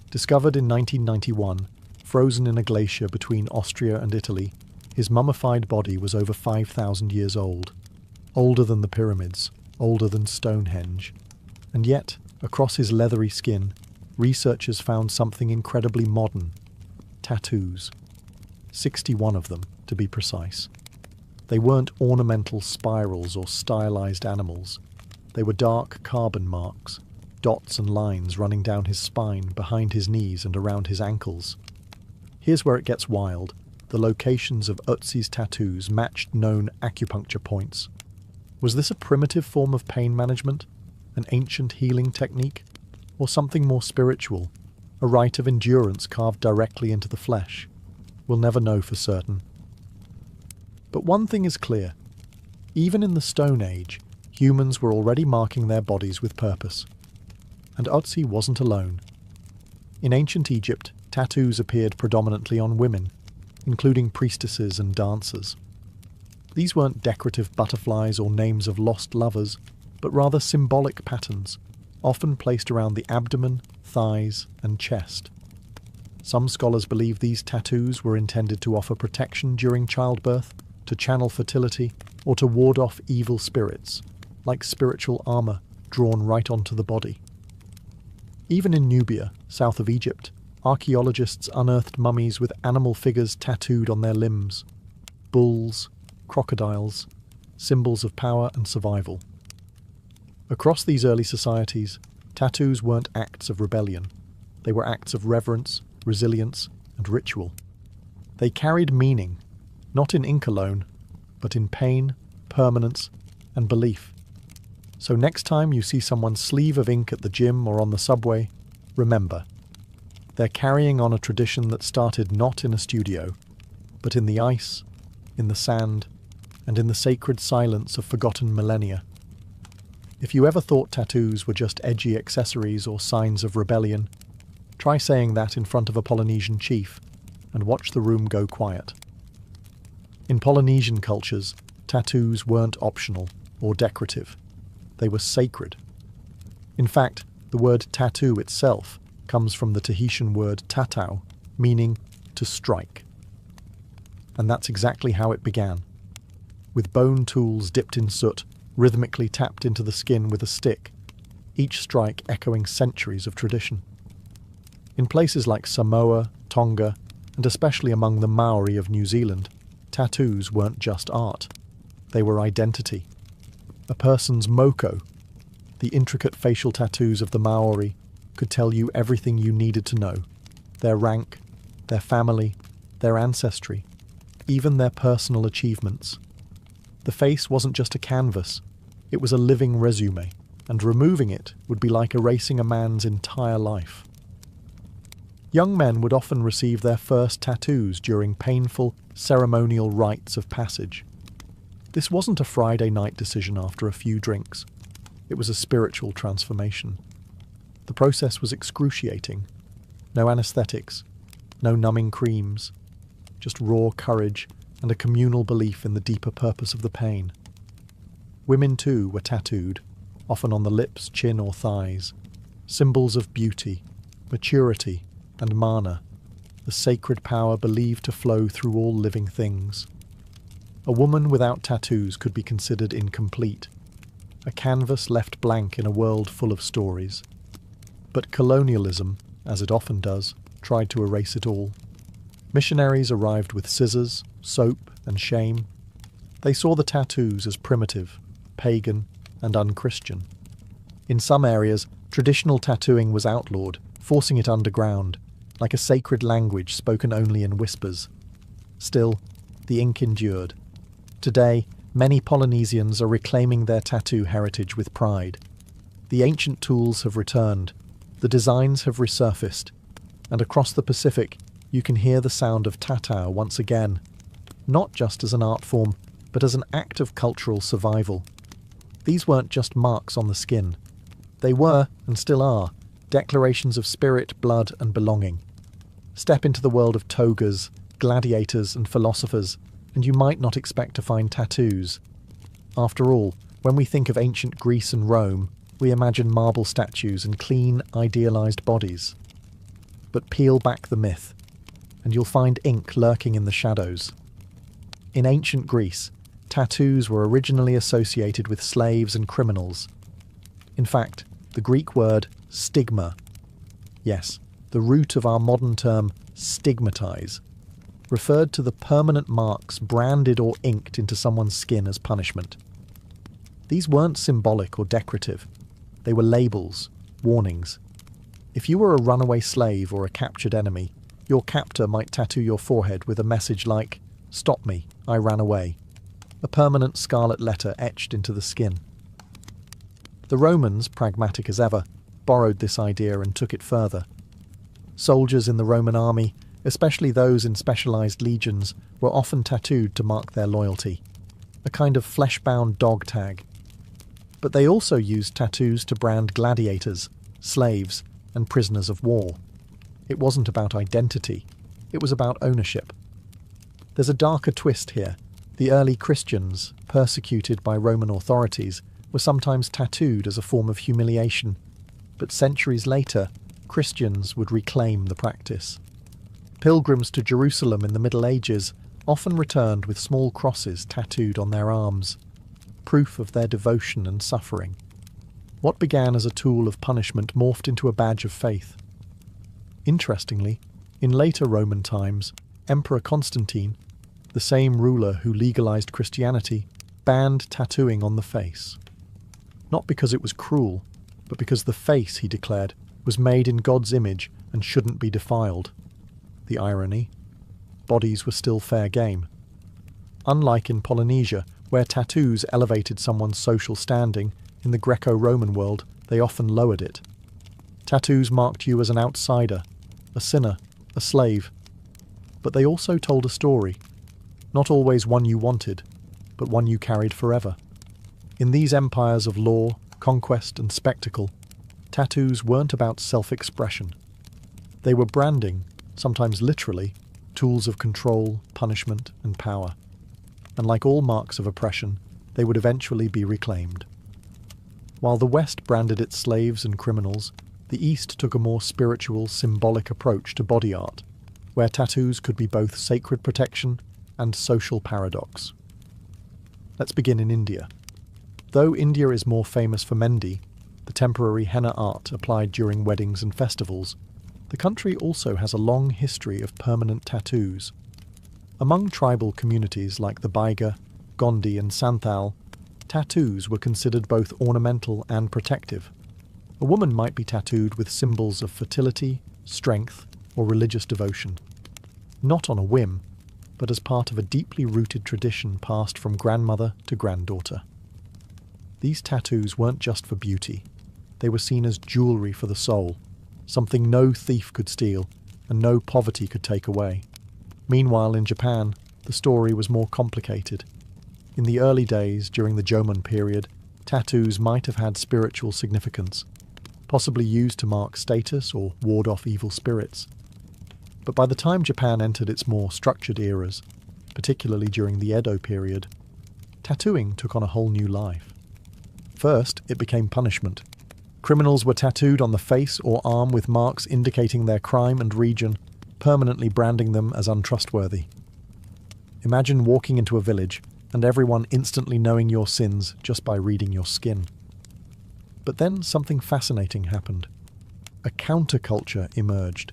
Speaker 1: Discovered in 1991, frozen in a glacier between Austria and Italy, his mummified body was over 5,000 years old, older than the pyramids, older than Stonehenge. And yet, across his leathery skin, researchers found something incredibly modern: tattoos. 61 of them, to be precise. They weren't ornamental spirals or stylized animals. They were dark carbon marks, dots and lines running down his spine, behind his knees and around his ankles. Here's where it gets wild. The locations of Ötzi's tattoos matched known acupuncture points. Was this a primitive form of pain management? An ancient healing technique? Or something more spiritual? A rite of endurance carved directly into the flesh? We'll never know for certain. But one thing is clear. Even in the Stone Age, humans were already marking their bodies with purpose. And Ötzi wasn't alone. In ancient Egypt, tattoos appeared predominantly on women, including priestesses and dancers. These weren't decorative butterflies or names of lost lovers, but rather symbolic patterns, often placed around the abdomen, thighs, and chest. Some scholars believe these tattoos were intended to offer protection during childbirth, to channel fertility, or to ward off evil spirits, like spiritual armor drawn right onto the body. Even in Nubia, south of Egypt, archaeologists unearthed mummies with animal figures tattooed on their limbs: bulls, crocodiles, symbols of power and survival. Across these early societies, tattoos weren't acts of rebellion. They were acts of reverence, resilience, and ritual. They carried meaning, not in ink alone, but in pain, permanence, and belief. So next time you see someone's sleeve of ink at the gym or on the subway, remember, they're carrying on a tradition that started not in a studio, but in the ice, in the sand, and in the sacred silence of forgotten millennia. If you ever thought tattoos were just edgy accessories or signs of rebellion, try saying that in front of a Polynesian chief and watch the room go quiet. In Polynesian cultures, tattoos weren't optional or decorative. They were sacred. In fact, the word tattoo itself comes from the Tahitian word tatau, meaning to strike. And that's exactly how it began. With bone tools dipped in soot, rhythmically tapped into the skin with a stick, each strike echoing centuries of tradition. In places like Samoa, Tonga, and especially among the Maori of New Zealand, tattoos weren't just art. They were identity. A person's moko, the intricate facial tattoos of the Maori, could tell you everything you needed to know: their rank, their family, their ancestry, even their personal achievements. The face wasn't just a canvas, it was a living resume, and removing it would be like erasing a man's entire life. Young men would often receive their first tattoos during painful, ceremonial rites of passage. This wasn't a Friday night decision after a few drinks. It was a spiritual transformation. The process was excruciating. No anesthetics, no numbing creams, just raw courage and a communal belief in the deeper purpose of the pain. Women too were tattooed, often on the lips, chin or thighs, symbols of beauty, maturity, and mana, the sacred power believed to flow through all living things. A woman without tattoos could be considered incomplete, a canvas left blank in a world full of stories. But colonialism, as it often does, tried to erase it all. Missionaries arrived with scissors, soap, and shame. They saw the tattoos as primitive, pagan, and unchristian. In some areas, traditional tattooing was outlawed, forcing it underground, like a sacred language spoken only in whispers. Still, the ink endured. Today, Many Polynesians are reclaiming their tattoo heritage with pride. The ancient tools have returned, the designs have resurfaced, and across the Pacific you can hear the sound of tattoo once again, not just as an art form, but as an act of cultural survival. These weren't just marks on the skin. They were, and still are, declarations of spirit, blood, and belonging. Step into the world of togas, gladiators, and philosophers, and you might not expect to find tattoos. After all, when we think of ancient Greece and Rome, we imagine marble statues and clean, idealized bodies. But peel back the myth, and you'll find ink lurking in the shadows. In ancient Greece, tattoos were originally associated with slaves and criminals. In fact, the Greek word stigma, yes, the root of our modern term stigmatize, referred to the permanent marks branded or inked into someone's skin as punishment. These weren't symbolic or decorative. They were labels, warnings. If you were a runaway slave or a captured enemy, your captor might tattoo your forehead with a message like, "Stop me, I ran away," a permanent scarlet letter etched into the skin. The Romans, pragmatic as ever, borrowed this idea and took it further. Soldiers in the Roman army, especially those in specialized legions, were often tattooed to mark their loyalty, a kind of flesh-bound dog tag. But they also used tattoos to brand gladiators, slaves, and prisoners of war. It wasn't about identity, it was about ownership. There's a darker twist here. The early Christians, persecuted by Roman authorities, were sometimes tattooed as a form of humiliation, but centuries later, Christians would reclaim the practice. Pilgrims to Jerusalem in the Middle Ages often returned with small crosses tattooed on their arms, proof of their devotion and suffering. What began as a tool of punishment morphed into a badge of faith. Interestingly, in later Roman times, Emperor Constantine, the same ruler who legalized Christianity, banned tattooing on the face. Not because it was cruel, but because the face, he declared, was made in God's image and shouldn't be defiled. The irony? Bodies were still fair game. Unlike in Polynesia, where tattoos elevated someone's social standing, in the Greco-Roman world, they often lowered it. Tattoos marked you as an outsider, a sinner, a slave. But they also told a story. Not always one you wanted, but one you carried forever. In these empires of law, conquest, and spectacle, tattoos weren't about self-expression. They were branding, sometimes literally, tools of control, punishment, and power. And like all marks of oppression, they would eventually be reclaimed. While the West branded its slaves and criminals, the East took a more spiritual, symbolic approach to body art, where tattoos could be both sacred protection and social paradox. Let's begin in India. Though India is more famous for Mendi, the temporary henna art applied during weddings and festivals, the country also has a long history of permanent tattoos. Among tribal communities like the Baiga, Gondi and Santhal, tattoos were considered both ornamental and protective. A woman might be tattooed with symbols of fertility, strength, or religious devotion. Not on a whim, but as part of a deeply rooted tradition passed from grandmother to granddaughter. These tattoos weren't just for beauty. They were seen as jewelry for the soul, something no thief could steal and no poverty could take away. Meanwhile, in Japan, the story was more complicated. In the early days, during the Jomon period, tattoos might have had spiritual significance, possibly used to mark status or ward off evil spirits. But by the time Japan entered its more structured eras, particularly during the Edo period, tattooing took on a whole new life. First, it became punishment. Criminals were tattooed on the face or arm with marks indicating their crime and region, permanently branding them as untrustworthy. Imagine walking into a village and everyone instantly knowing your sins just by reading your skin. But then something fascinating happened. A counterculture emerged.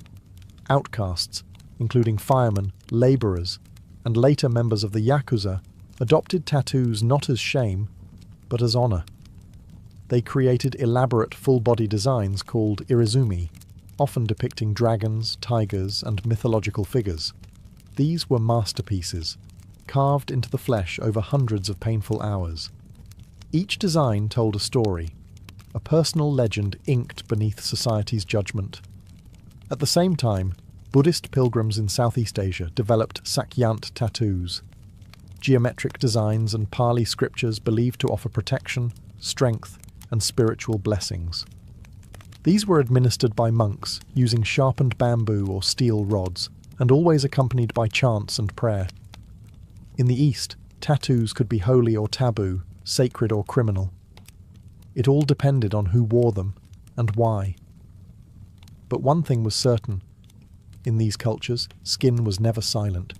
Speaker 1: Outcasts, including firemen, labourers, and later members of the Yakuza, adopted tattoos not as shame, but as honour. They created elaborate full-body designs called irizumi, often depicting dragons, tigers, and mythological figures. These were masterpieces, carved into the flesh over hundreds of painful hours. Each design told a story, a personal legend inked beneath society's judgment. At the same time, Buddhist pilgrims in Southeast Asia developed Sakyant tattoos, geometric designs and Pali scriptures believed to offer protection, strength, and spiritual blessings. These were administered by monks using sharpened bamboo or steel rods, and always accompanied by chants and prayer. In the East, tattoos could be holy or taboo, sacred or criminal. It all depended on who wore them and why. But one thing was certain. In these cultures, skin was never silent.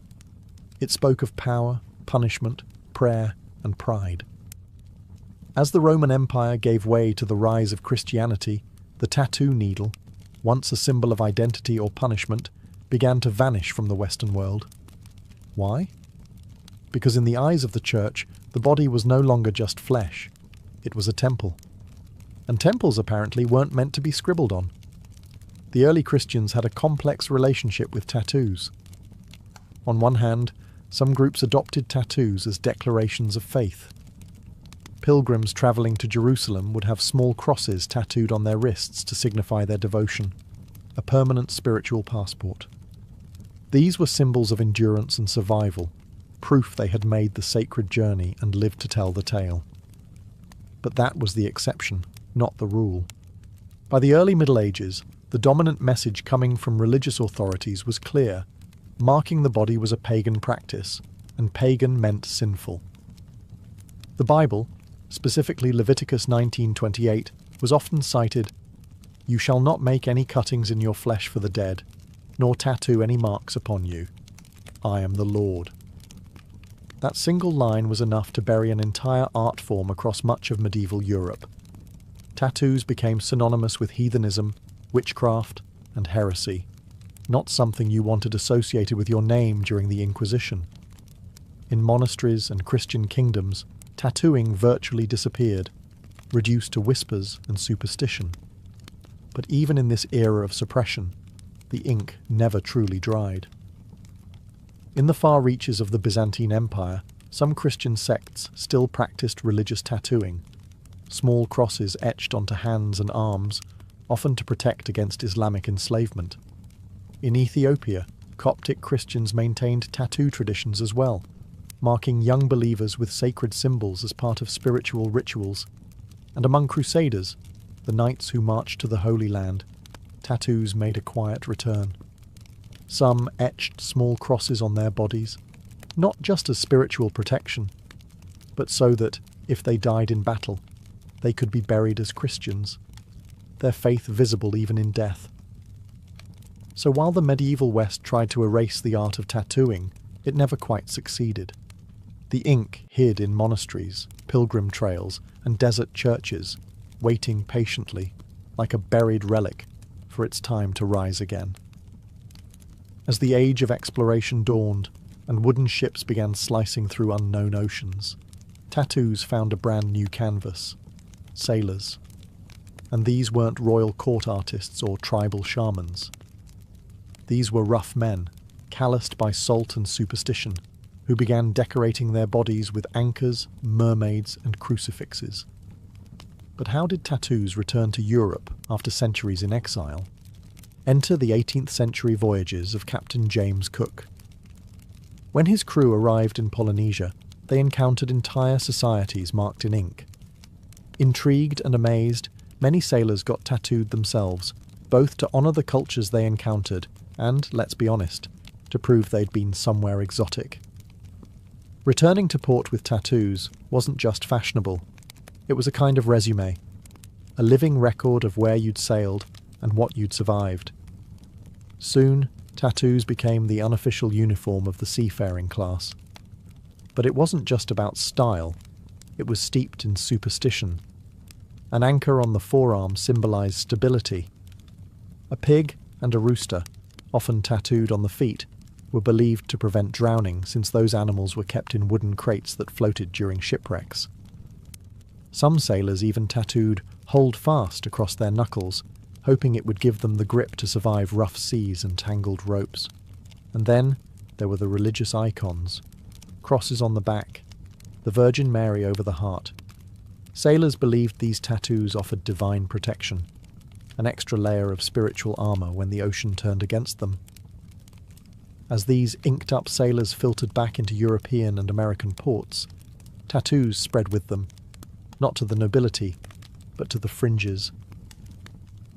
Speaker 1: It spoke of power, punishment, prayer, and pride. As the Roman Empire gave way to the rise of Christianity, the tattoo needle, once a symbol of identity or punishment, began to vanish from the Western world. Why? Because in the eyes of the Church, the body was no longer just flesh. It was a temple. And temples apparently weren't meant to be scribbled on. The early Christians had a complex relationship with tattoos. On one hand, some groups adopted tattoos as declarations of faith. Pilgrims travelling to Jerusalem would have small crosses tattooed on their wrists to signify their devotion, a permanent spiritual passport. These were symbols of endurance and survival, proof they had made the sacred journey and lived to tell the tale. But that was the exception, not the rule. By the early Middle Ages, the dominant message coming from religious authorities was clear. Marking the body was a pagan practice, and pagan meant sinful. The Bible, specifically Leviticus 19:28, was often cited, "You shall not make any cuttings in your flesh for the dead, nor tattoo any marks upon you. I am the Lord." That single line was enough to bury an entire art form across much of medieval Europe. Tattoos became synonymous with heathenism, witchcraft, and heresy, not something you wanted associated with your name during the Inquisition. In monasteries and Christian kingdoms, tattooing virtually disappeared, reduced to whispers and superstition. But even in this era of suppression, the ink never truly dried. In the far reaches of the Byzantine Empire, some Christian sects still practiced religious tattooing, small crosses etched onto hands and arms, often to protect against Islamic enslavement. In Ethiopia, Coptic Christians maintained tattoo traditions as well, marking young believers with sacred symbols as part of spiritual rituals. And among crusaders, the knights who marched to the Holy Land, tattoos made a quiet return. Some etched small crosses on their bodies, not just as spiritual protection, but so that, if they died in battle, they could be buried as Christians, their faith visible even in death. So while the medieval West tried to erase the art of tattooing, it never quite succeeded. The ink hid in monasteries, pilgrim trails, and desert churches, waiting patiently, like a buried relic, for its time to rise again. As the age of exploration dawned, and wooden ships began slicing through unknown oceans, tattoos found a brand new canvas: sailors. And these weren't royal court artists or tribal shamans. These were rough men, calloused by salt and superstition, who began decorating their bodies with anchors, mermaids, and crucifixes. But how did tattoos return to Europe after centuries in exile? Enter the 18th century voyages of Captain James Cook. When his crew arrived in Polynesia, they encountered entire societies marked in ink. Intrigued and amazed, many sailors got tattooed themselves, both to honour the cultures they encountered and, let's be honest, to prove they'd been somewhere exotic. Returning to port with tattoos wasn't just fashionable. It was a kind of resume, a living record of where you'd sailed and what you'd survived. Soon, tattoos became the unofficial uniform of the seafaring class. But it wasn't just about style, it was steeped in superstition. An anchor on the forearm symbolised stability. A pig and a rooster, often tattooed on the feet, were believed to prevent drowning, since those animals were kept in wooden crates that floated during shipwrecks. Some sailors even tattooed "Hold Fast" across their knuckles, hoping it would give them the grip to survive rough seas and tangled ropes. And then there were the religious icons: crosses on the back, the Virgin Mary over the heart. Sailors believed these tattoos offered divine protection, an extra layer of spiritual armour when the ocean turned against them. As these inked-up sailors filtered back into European and American ports, tattoos spread with them, not to the nobility, but to the fringes.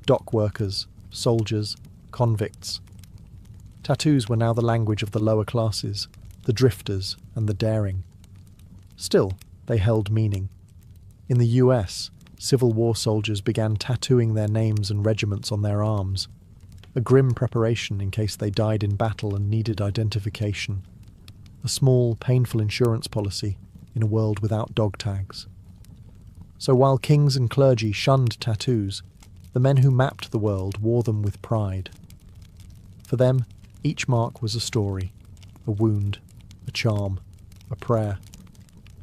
Speaker 1: Dock workers, soldiers, convicts. Tattoos were now the language of the lower classes, the drifters and the daring. Still, they held meaning. In the US, Civil War soldiers began tattooing their names and regiments on their arms, a grim preparation in case they died in battle and needed identification, a small, painful insurance policy in a world without dog tags. So while kings and clergy shunned tattoos, the men who mapped the world wore them with pride. For them, each mark was a story, a wound, a charm, a prayer.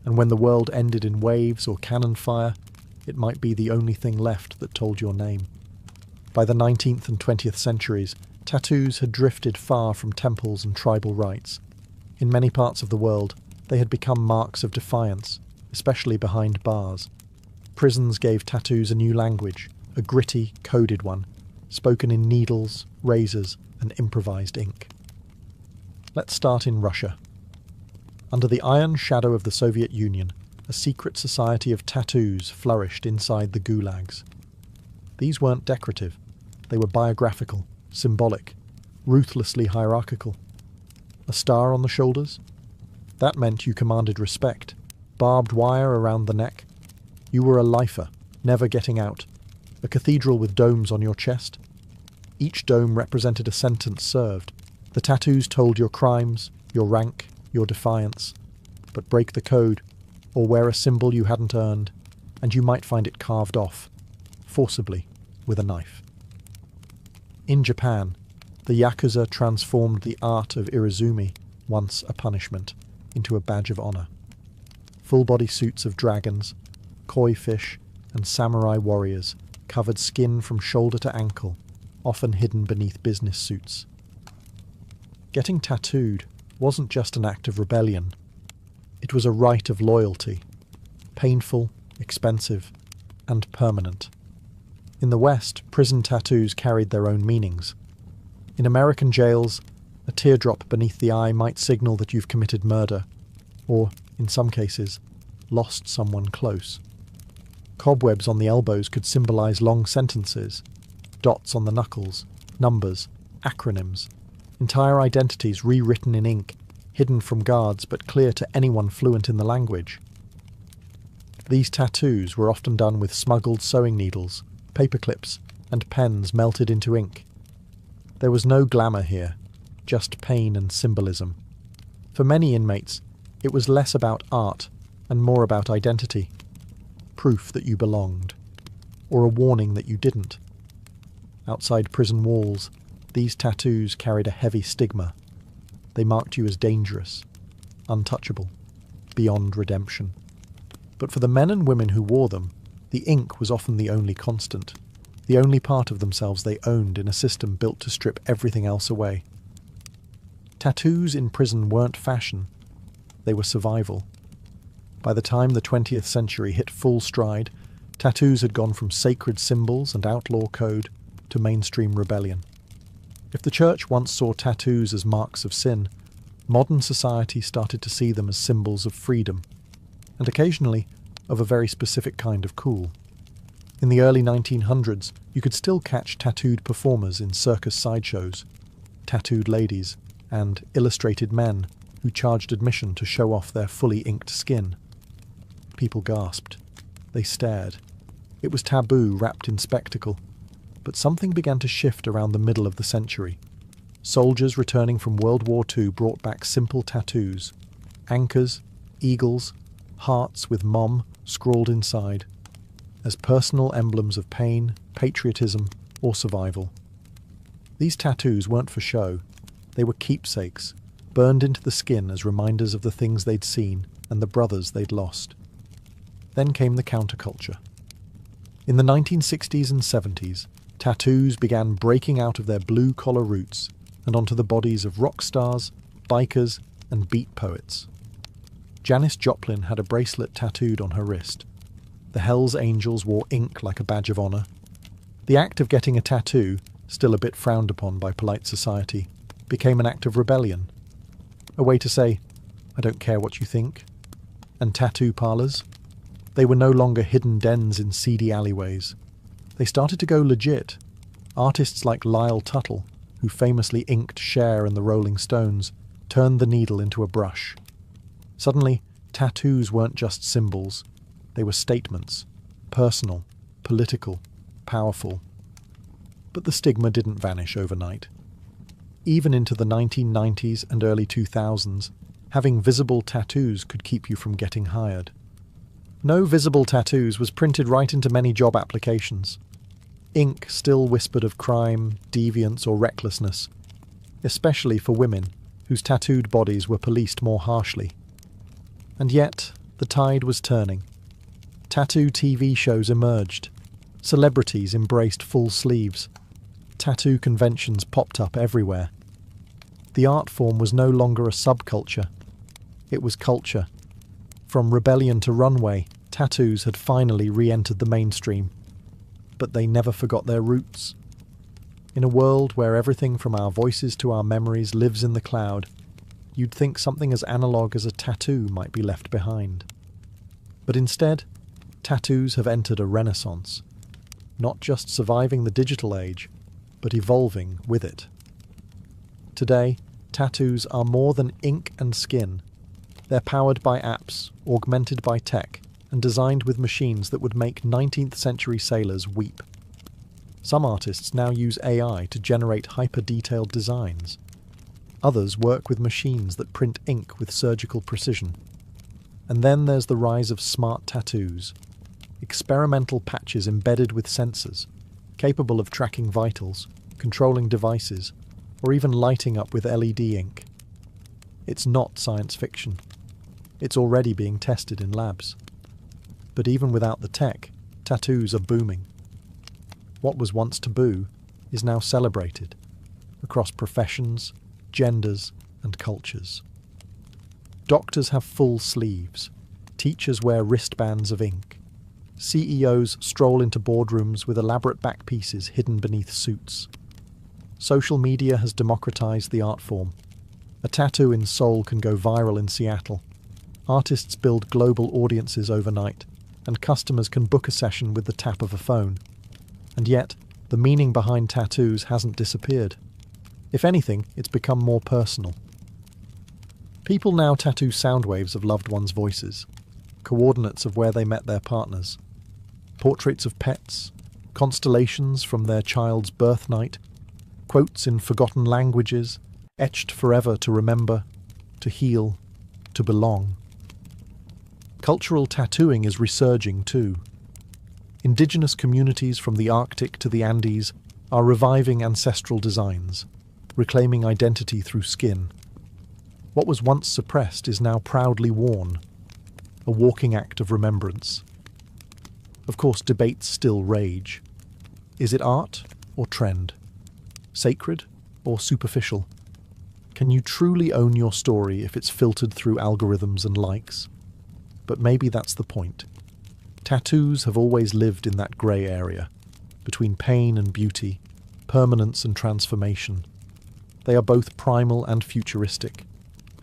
Speaker 1: And when the world ended in waves or cannon fire, it might be the only thing left that told your name. By the 19th and 20th centuries, tattoos had drifted far from temples and tribal rites. In many parts of the world, they had become marks of defiance, especially behind bars. Prisons gave tattoos a new language, a gritty, coded one, spoken in needles, razors, and improvised ink. Let's start in Russia. Under the iron shadow of the Soviet Union, a secret society of tattoos flourished inside the gulags. These weren't decorative. They were biographical, symbolic, ruthlessly hierarchical. A star on the shoulders? That meant you commanded respect. Barbed wire around the neck? You were a lifer, never getting out. A cathedral with domes on your chest? Each dome represented a sentence served. The tattoos told your crimes, your rank, your defiance. But break the code, or wear a symbol you hadn't earned, and you might find it carved off, forcibly, with a knife. In Japan, the Yakuza transformed the art of irizumi, once a punishment, into a badge of honour. Full-body suits of dragons, koi fish, and samurai warriors covered skin from shoulder to ankle, often hidden beneath business suits. Getting tattooed wasn't just an act of rebellion. It was a rite of loyalty, painful, expensive, and permanent. In the West, prison tattoos carried their own meanings. In American jails, a teardrop beneath the eye might signal that you've committed murder, or, in some cases, lost someone close. Cobwebs on the elbows could symbolize long sentences, dots on the knuckles, numbers, acronyms, entire identities rewritten in ink, hidden from guards but clear to anyone fluent in the language. These tattoos were often done with smuggled sewing needles, paper clips, and pens melted into ink. There was no glamour here, just pain and symbolism. For many inmates, it was less about art and more about identity. Proof that you belonged, or a warning that you didn't. Outside prison walls, these tattoos carried a heavy stigma. They marked you as dangerous, untouchable, beyond redemption. But for the men and women who wore them, the ink was often the only constant, the only part of themselves they owned in a system built to strip everything else away. Tattoos in prison weren't fashion, they were survival. By the time the 20th century hit full stride, tattoos had gone from sacred symbols and outlaw code to mainstream rebellion. If the church once saw tattoos as marks of sin, modern society started to see them as symbols of freedom, and occasionally of a very specific kind of cool. In the early 1900s, you could still catch tattooed performers in circus sideshows, tattooed ladies, and illustrated men who charged admission to show off their fully inked skin. People gasped. They stared. It was taboo wrapped in spectacle. But something began to shift around the middle of the century. Soldiers returning from World War II brought back simple tattoos. Anchors, eagles, hearts with "Mom" scrawled inside, as personal emblems of pain, patriotism, or survival. These tattoos weren't for show. They were keepsakes, burned into the skin as reminders of the things they'd seen and the brothers they'd lost. Then came the counterculture. In the 1960s and 70s, tattoos began breaking out of their blue-collar roots and onto the bodies of rock stars, bikers, and beat poets. Janis Joplin had a bracelet tattooed on her wrist. The Hells Angels wore ink like a badge of honour. The act of getting a tattoo, still a bit frowned upon by polite society, became an act of rebellion. A way to say, I don't care what you think. And tattoo parlours? They were no longer hidden dens in seedy alleyways. They started to go legit. Artists like Lyle Tuttle, who famously inked Cher and the Rolling Stones, turned the needle into a brush. Suddenly, tattoos weren't just symbols. They were statements. Personal, political, powerful. But the stigma didn't vanish overnight. Even into the 1990s and early 2000s, having visible tattoos could keep you from getting hired. No visible tattoos was printed right into many job applications. Ink still whispered of crime, deviance or recklessness, especially for women whose tattooed bodies were policed more harshly. And yet, the tide was turning. Tattoo TV shows emerged. Celebrities embraced full sleeves. Tattoo conventions popped up everywhere. The art form was no longer a subculture. It was culture. From rebellion to runway, tattoos had finally re-entered the mainstream. But they never forgot their roots. In a world where everything from our voices to our memories lives in the cloud, you'd think something as analogue as a tattoo might be left behind. But instead, tattoos have entered a renaissance, not just surviving the digital age, but evolving with it. Today, tattoos are more than ink and skin. They're powered by apps, augmented by tech, and designed with machines that would make 19th century sailors weep. Some artists now use AI to generate hyper-detailed designs. Others work with machines that print ink with surgical precision. And then there's the rise of smart tattoos, experimental patches embedded with sensors, capable of tracking vitals, controlling devices, or even lighting up with LED ink. It's not science fiction. It's already being tested in labs. But even without the tech, tattoos are booming. What was once taboo is now celebrated across professions, genders, and cultures. Doctors have full sleeves. Teachers wear wristbands of ink. CEOs stroll into boardrooms with elaborate back pieces hidden beneath suits. Social media has democratized the art form. A tattoo in Seoul can go viral in Seattle. Artists build global audiences overnight, and customers can book a session with the tap of a phone. And yet, the meaning behind tattoos hasn't disappeared. If anything, it's become more personal. People now tattoo sound waves of loved ones' voices, coordinates of where they met their partners, portraits of pets, constellations from their child's birth night, quotes in forgotten languages, etched forever to remember, to heal, to belong. Cultural tattooing is resurging too. Indigenous communities from the Arctic to the Andes are reviving ancestral designs, reclaiming identity through skin. What was once suppressed is now proudly worn, a walking act of remembrance. Of course, debates still rage. Is it art or trend? Sacred or superficial? Can you truly own your story if it's filtered through algorithms and likes? But maybe that's the point. Tattoos have always lived in that grey area, between pain and beauty, permanence and transformation. They are both primal and futuristic,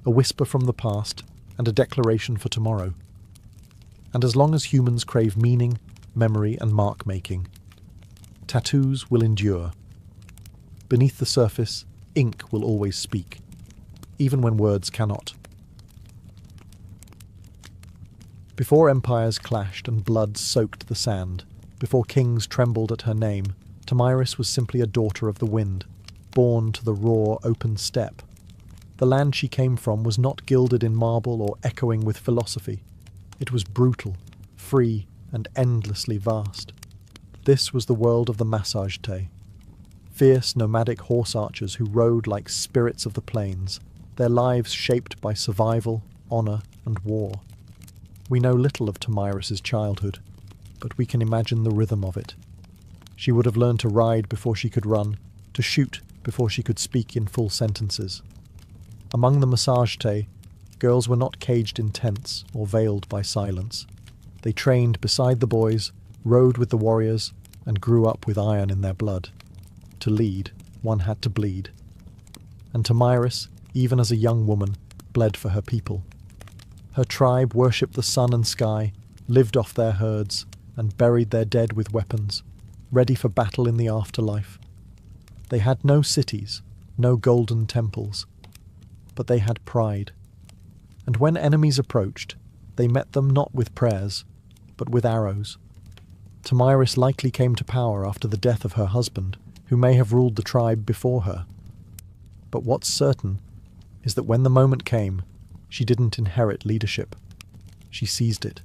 Speaker 1: a whisper from the past and a declaration for tomorrow. And as long as humans crave meaning, memory and mark-making, tattoos will endure. Beneath the surface, ink will always speak, even when words cannot. Before empires clashed and blood soaked the sand, before kings trembled at her name, Tomyris was simply a daughter of the wind, born to the raw, open steppe. The land she came from was not gilded in marble or echoing with philosophy. It was brutal, free, and endlessly vast. This was the world of the Massagetae, fierce nomadic horse archers who rode like spirits of the plains, their lives shaped by survival, honour, and war. We know little of Tomyris's childhood, but we can imagine the rhythm of it. She would have learned to ride before she could run, to shoot before she could speak in full sentences. Among the Massagetae, Girls were not caged in tents or veiled by silence. They trained beside the boys, rode with the warriors, and grew up with iron in their blood. To lead, one had to bleed. And Tomyris, even as a young woman, bled for her people. Her tribe worshipped the sun and sky, lived off their herds, and buried their dead with weapons, ready for battle in the afterlife. They had no cities, no golden temples, but they had pride. And when enemies approached, they met them not with prayers, but with arrows. Tomyris likely came to power after the death of her husband, who may have ruled the tribe before her. But what's certain is that when the moment came, she didn't inherit leadership. She seized it.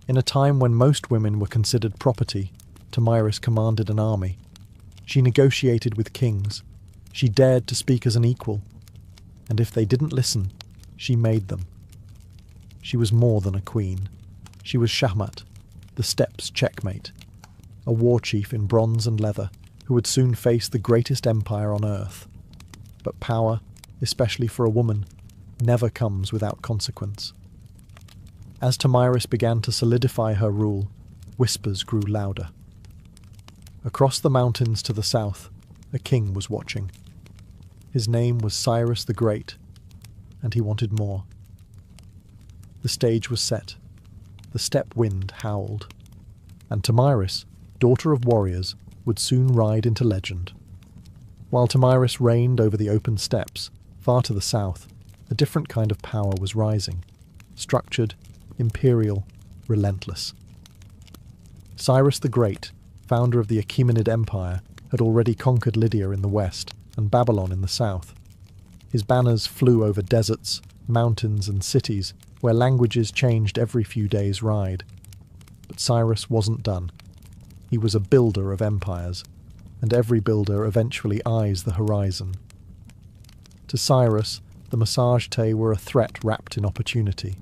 Speaker 1: In a time when most women were considered property, Tomyris commanded an army. She negotiated with kings. She dared to speak as an equal. And if they didn't listen, she made them. She was more than a queen. She was Shahmat, the steppes' checkmate, a war chief in bronze and leather who would soon face the greatest empire on earth. But power, especially for a woman, never comes without consequence. As Tomyris began to solidify her rule, whispers grew louder. Across the mountains to the south, a king was watching. His name was Cyrus the Great, and he wanted more. The stage was set. The steppe wind howled. And Tomyris, daughter of warriors, would soon ride into legend. While Tomyris reigned over the open steppes, far to the south, a different kind of power was rising. Structured, imperial, relentless. Cyrus the Great, founder of the Achaemenid Empire, had already conquered Lydia in the west and Babylon in the south. His banners flew over deserts, mountains and cities where languages changed every few days' ride. But Cyrus wasn't done. He was a builder of empires, and every builder eventually eyes the horizon. To Cyrus, the Massagetæ were a threat wrapped in opportunity.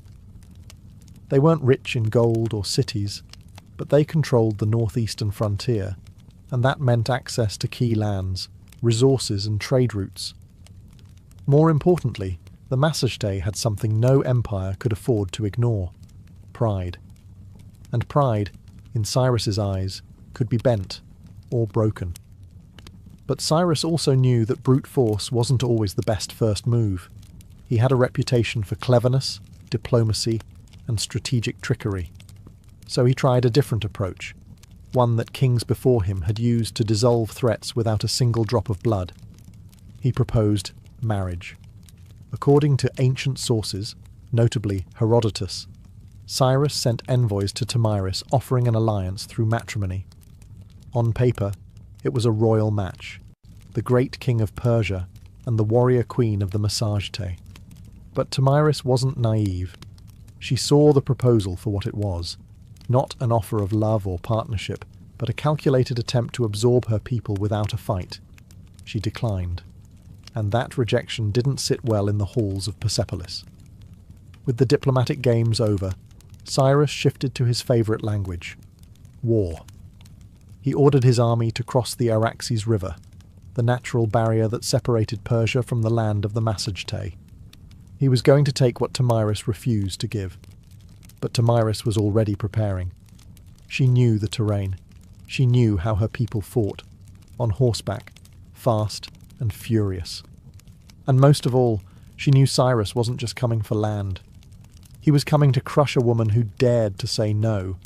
Speaker 1: They weren't rich in gold or cities, but they controlled the northeastern frontier, and that meant access to key lands, resources and trade routes. More importantly, the Massagetæ had something no empire could afford to ignore: pride. And pride, in Cyrus's eyes, could be bent or broken. But Cyrus also knew that brute force wasn't always the best first move. He had a reputation for cleverness, diplomacy, and strategic trickery. So he tried a different approach, one that kings before him had used to dissolve threats without a single drop of blood. He proposed marriage. According to ancient sources, notably Herodotus, Cyrus sent envoys to Tomyris offering an alliance through matrimony. On paper, it was a royal match, the great king of Persia and the warrior queen of the Massagetæ. But Tomyris wasn't naive. She saw the proposal for what it was, not an offer of love or partnership, but a calculated attempt to absorb her people without a fight. She declined, and that rejection didn't sit well in the halls of Persepolis. With the diplomatic games over, Cyrus shifted to his favourite language: war. He ordered his army to cross the Araxes River, the natural barrier that separated Persia from the land of the Massagetæ. He was going to take what Tomyris refused to give. But Tomyris was already preparing. She knew the terrain. She knew how her people fought, on horseback, fast and furious. And most of all, she knew Cyrus wasn't just coming for land. He was coming to crush a woman who dared to say no.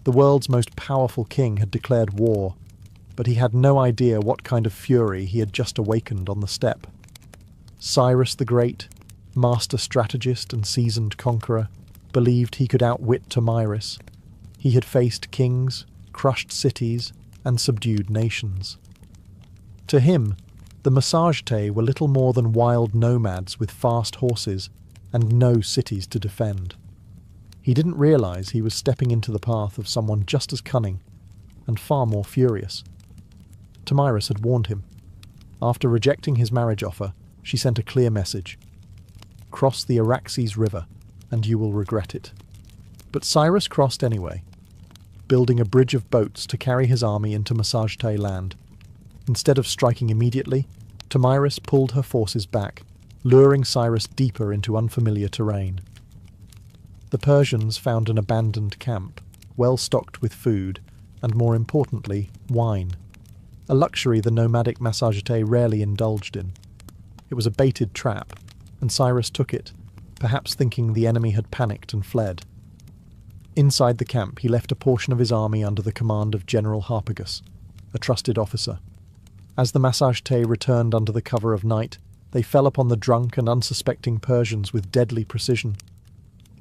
Speaker 1: The world's most powerful king had declared war, but he had no idea what kind of fury he had just awakened on the steppe. Cyrus the Great, master strategist and seasoned conqueror, believed he could outwit Tomyris. He had faced kings, crushed cities, and subdued nations. To him, the Massagetæ were little more than wild nomads with fast horses and no cities to defend. He didn't realize he was stepping into the path of someone just as cunning and far more furious. Tomyris had warned him. After rejecting his marriage offer, she sent a clear message: cross the Araxes River, and you will regret it. But Cyrus crossed anyway, building a bridge of boats to carry his army into Massagetæ land. Instead of striking immediately, Tomyris pulled her forces back, luring Cyrus deeper into unfamiliar terrain. The Persians found an abandoned camp, well stocked with food, and more importantly, wine, a luxury the nomadic Massagete rarely indulged in. It was a baited trap, and Cyrus took it, perhaps thinking the enemy had panicked and fled. Inside the camp, he left a portion of his army under the command of General Harpagus, a trusted officer. As the Massagete returned under the cover of night, they fell upon the drunk and unsuspecting Persians with deadly precision.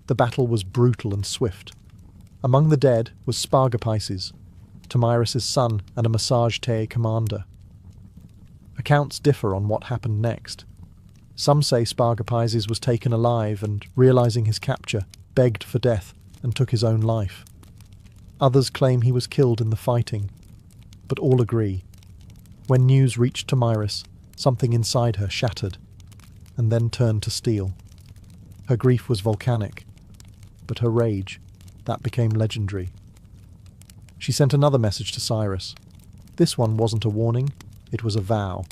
Speaker 1: The battle was brutal and swift. Among the dead was Spargapises, Tomyris' son and a Massagete commander. Accounts differ on what happened next. Some say Spargapises was taken alive and, realizing his capture, begged for death and took his own life. Others claim he was killed in the fighting, but all agree. When news reached Tomyris, something inside her shattered, and then turned to steel. Her grief was volcanic, but her rage, that became legendary. She sent another message to Cyrus. This one wasn't a warning, it was a vow.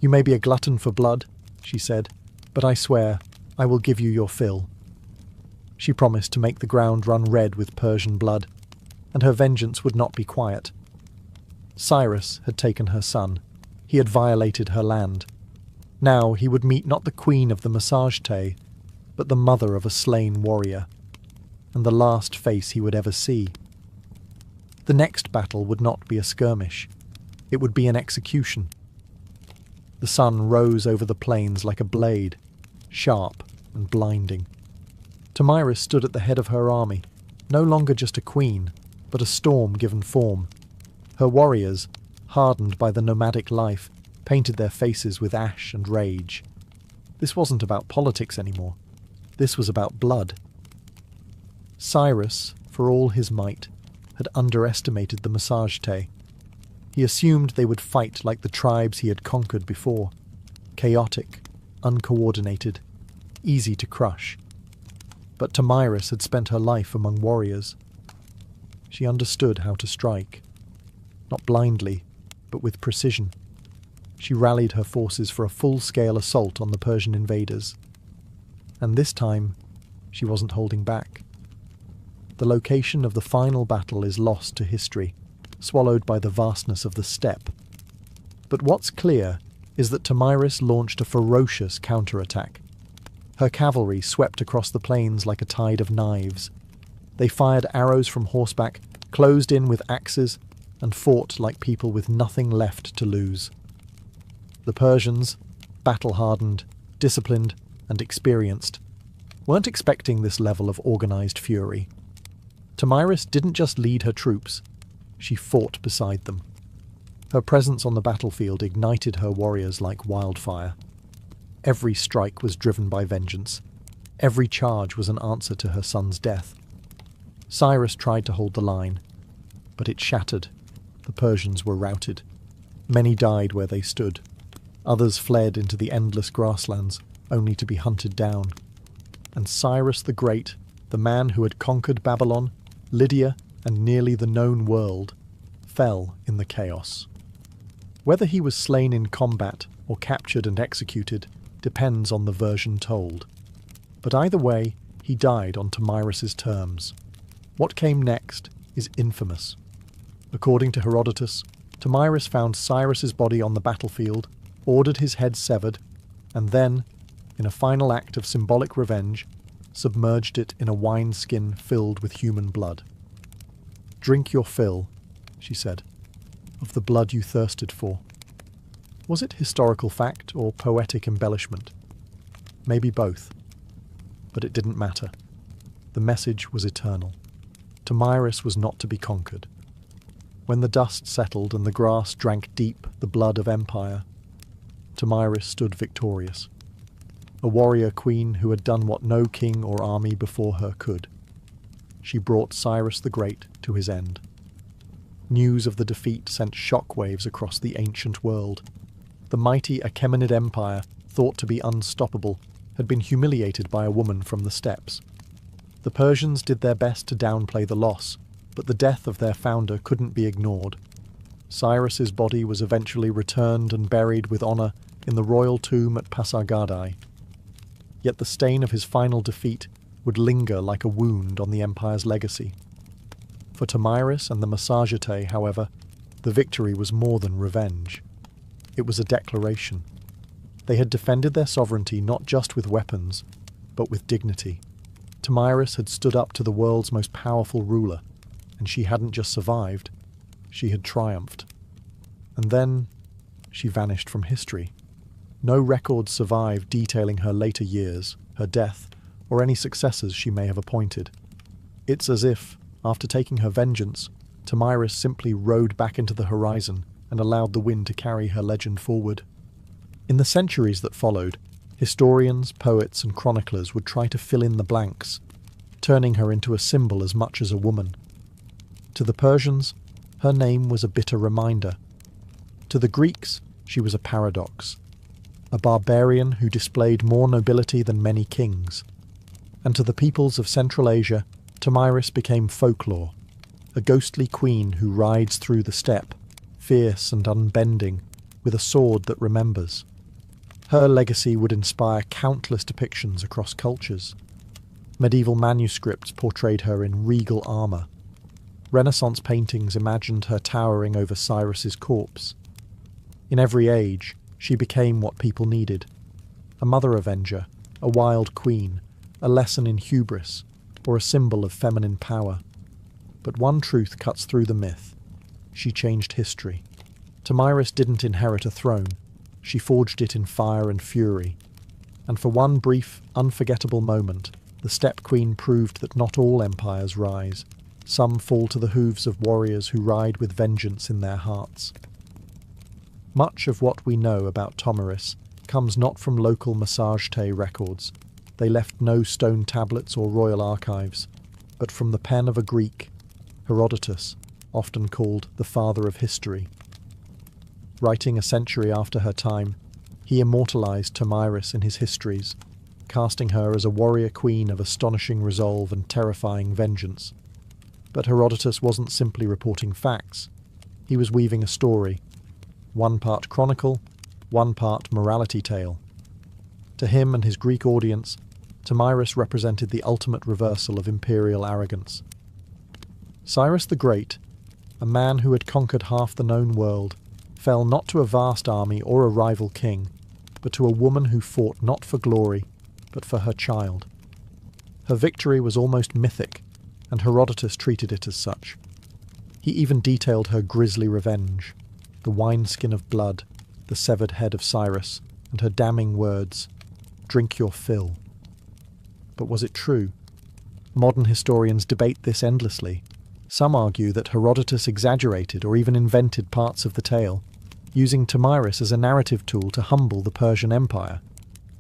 Speaker 1: "You may be a glutton for blood," she said, "but I swear I will give you your fill." She promised to make the ground run red with Persian blood, and her vengeance would not be quiet. Cyrus had taken her son. He had violated her land. Now he would meet not the queen of the Massagete, but the mother of a slain warrior, and the last face he would ever see. The next battle would not be a skirmish. It would be an execution. The sun rose over the plains like a blade, sharp and blinding. Tomyris stood at the head of her army, no longer just a queen, but a storm given form. Her warriors, hardened by the nomadic life, painted their faces with ash and rage. This wasn't about politics anymore. This was about blood. Cyrus, for all his might, had underestimated the Massagete. He assumed they would fight like the tribes he had conquered before, chaotic, uncoordinated, easy to crush. But Tomyris had spent her life among warriors. She understood how to strike. Not blindly, but with precision. She rallied her forces for a full-scale assault on the Persian invaders. And this time, she wasn't holding back. The location of the final battle is lost to history, swallowed by the vastness of the steppe. But what's clear is that Tomyris launched a ferocious counterattack. Her cavalry swept across the plains like a tide of knives. They fired arrows from horseback, closed in with axes, and fought like people with nothing left to lose. The Persians, battle-hardened, disciplined, and experienced, weren't expecting this level of organized fury. Tomyris didn't just lead her troops, she fought beside them. Her presence on the battlefield ignited her warriors like wildfire. Every strike was driven by vengeance. Every charge was an answer to her son's death. Cyrus tried to hold the line, but it shattered. The Persians were routed. Many died where they stood. Others fled into the endless grasslands, only to be hunted down. And Cyrus the Great, the man who had conquered Babylon, Lydia, and nearly the known world, fell in the chaos. Whether he was slain in combat or captured and executed depends on the version told. But either way, he died on Tomyris' terms. What came next is infamous. According to Herodotus, Tomyris found Cyrus's body on the battlefield, ordered his head severed, and then, in a final act of symbolic revenge, submerged it in a wineskin filled with human blood. "Drink your fill," she said, "of the blood you thirsted for." Was it historical fact or poetic embellishment? Maybe both. But it didn't matter. The message was eternal. Tomyris was not to be conquered. When the dust settled and the grass drank deep the blood of empire, Tomyris stood victorious. A warrior queen who had done what no king or army before her could. She brought Cyrus the Great to his end. News of the defeat sent shockwaves across the ancient world. The mighty Achaemenid Empire, thought to be unstoppable, had been humiliated by a woman from the steppes. The Persians did their best to downplay the loss, but the death of their founder couldn't be ignored. Cyrus's body was eventually returned and buried with honor in the royal tomb at Pasargadae. Yet the stain of his final defeat would linger like a wound on the empire's legacy. For Tomyris and the Massagetei, however, the victory was more than revenge. It was a declaration. They had defended their sovereignty not just with weapons, but with dignity. Tomyris had stood up to the world's most powerful ruler, and she hadn't just survived, she had triumphed. And then she vanished from history. No records survive detailing her later years, her death, or any successors she may have appointed. It's as if, after taking her vengeance, Tomyris simply rode back into the horizon and allowed the wind to carry her legend forward. In the centuries that followed, historians, poets, and chroniclers would try to fill in the blanks, turning her into a symbol as much as a woman. To the Persians, her name was a bitter reminder. To the Greeks, she was a paradox, a barbarian who displayed more nobility than many kings. And to the peoples of Central Asia, Tomyris became folklore, a ghostly queen who rides through the steppe, fierce and unbending, with a sword that remembers. Her legacy would inspire countless depictions across cultures. Medieval manuscripts portrayed her in regal armour. Renaissance paintings imagined her towering over Cyrus's corpse. In every age, she became what people needed: a mother avenger, a wild queen, a lesson in hubris, or a symbol of feminine power. But one truth cuts through the myth. She changed history. Tomyris didn't inherit a throne. She forged it in fire and fury. And for one brief, unforgettable moment, the Steppe Queen proved that not all empires rise. Some fall to the hooves of warriors who ride with vengeance in their hearts. Much of what we know about Tomyris comes not from local Massagetei records. They left no stone tablets or royal archives, but from the pen of a Greek, Herodotus, often called the father of history. Writing a century after her time, he immortalized Tomyris in his histories, casting her as a warrior queen of astonishing resolve and terrifying vengeance. But Herodotus wasn't simply reporting facts. He was weaving a story, one part chronicle, one part morality tale. To him and his Greek audience, Tomyris represented the ultimate reversal of imperial arrogance. Cyrus the Great, a man who had conquered half the known world, fell not to a vast army or a rival king, but to a woman who fought not for glory, but for her child. Her victory was almost mythic, and Herodotus treated it as such. He even detailed her grisly revenge, the wineskin of blood, the severed head of Cyrus, and her damning words, "Drink your fill." But was it true? Modern historians debate this endlessly. Some argue that Herodotus exaggerated or even invented parts of the tale, using Tomyris as a narrative tool to humble the Persian Empire,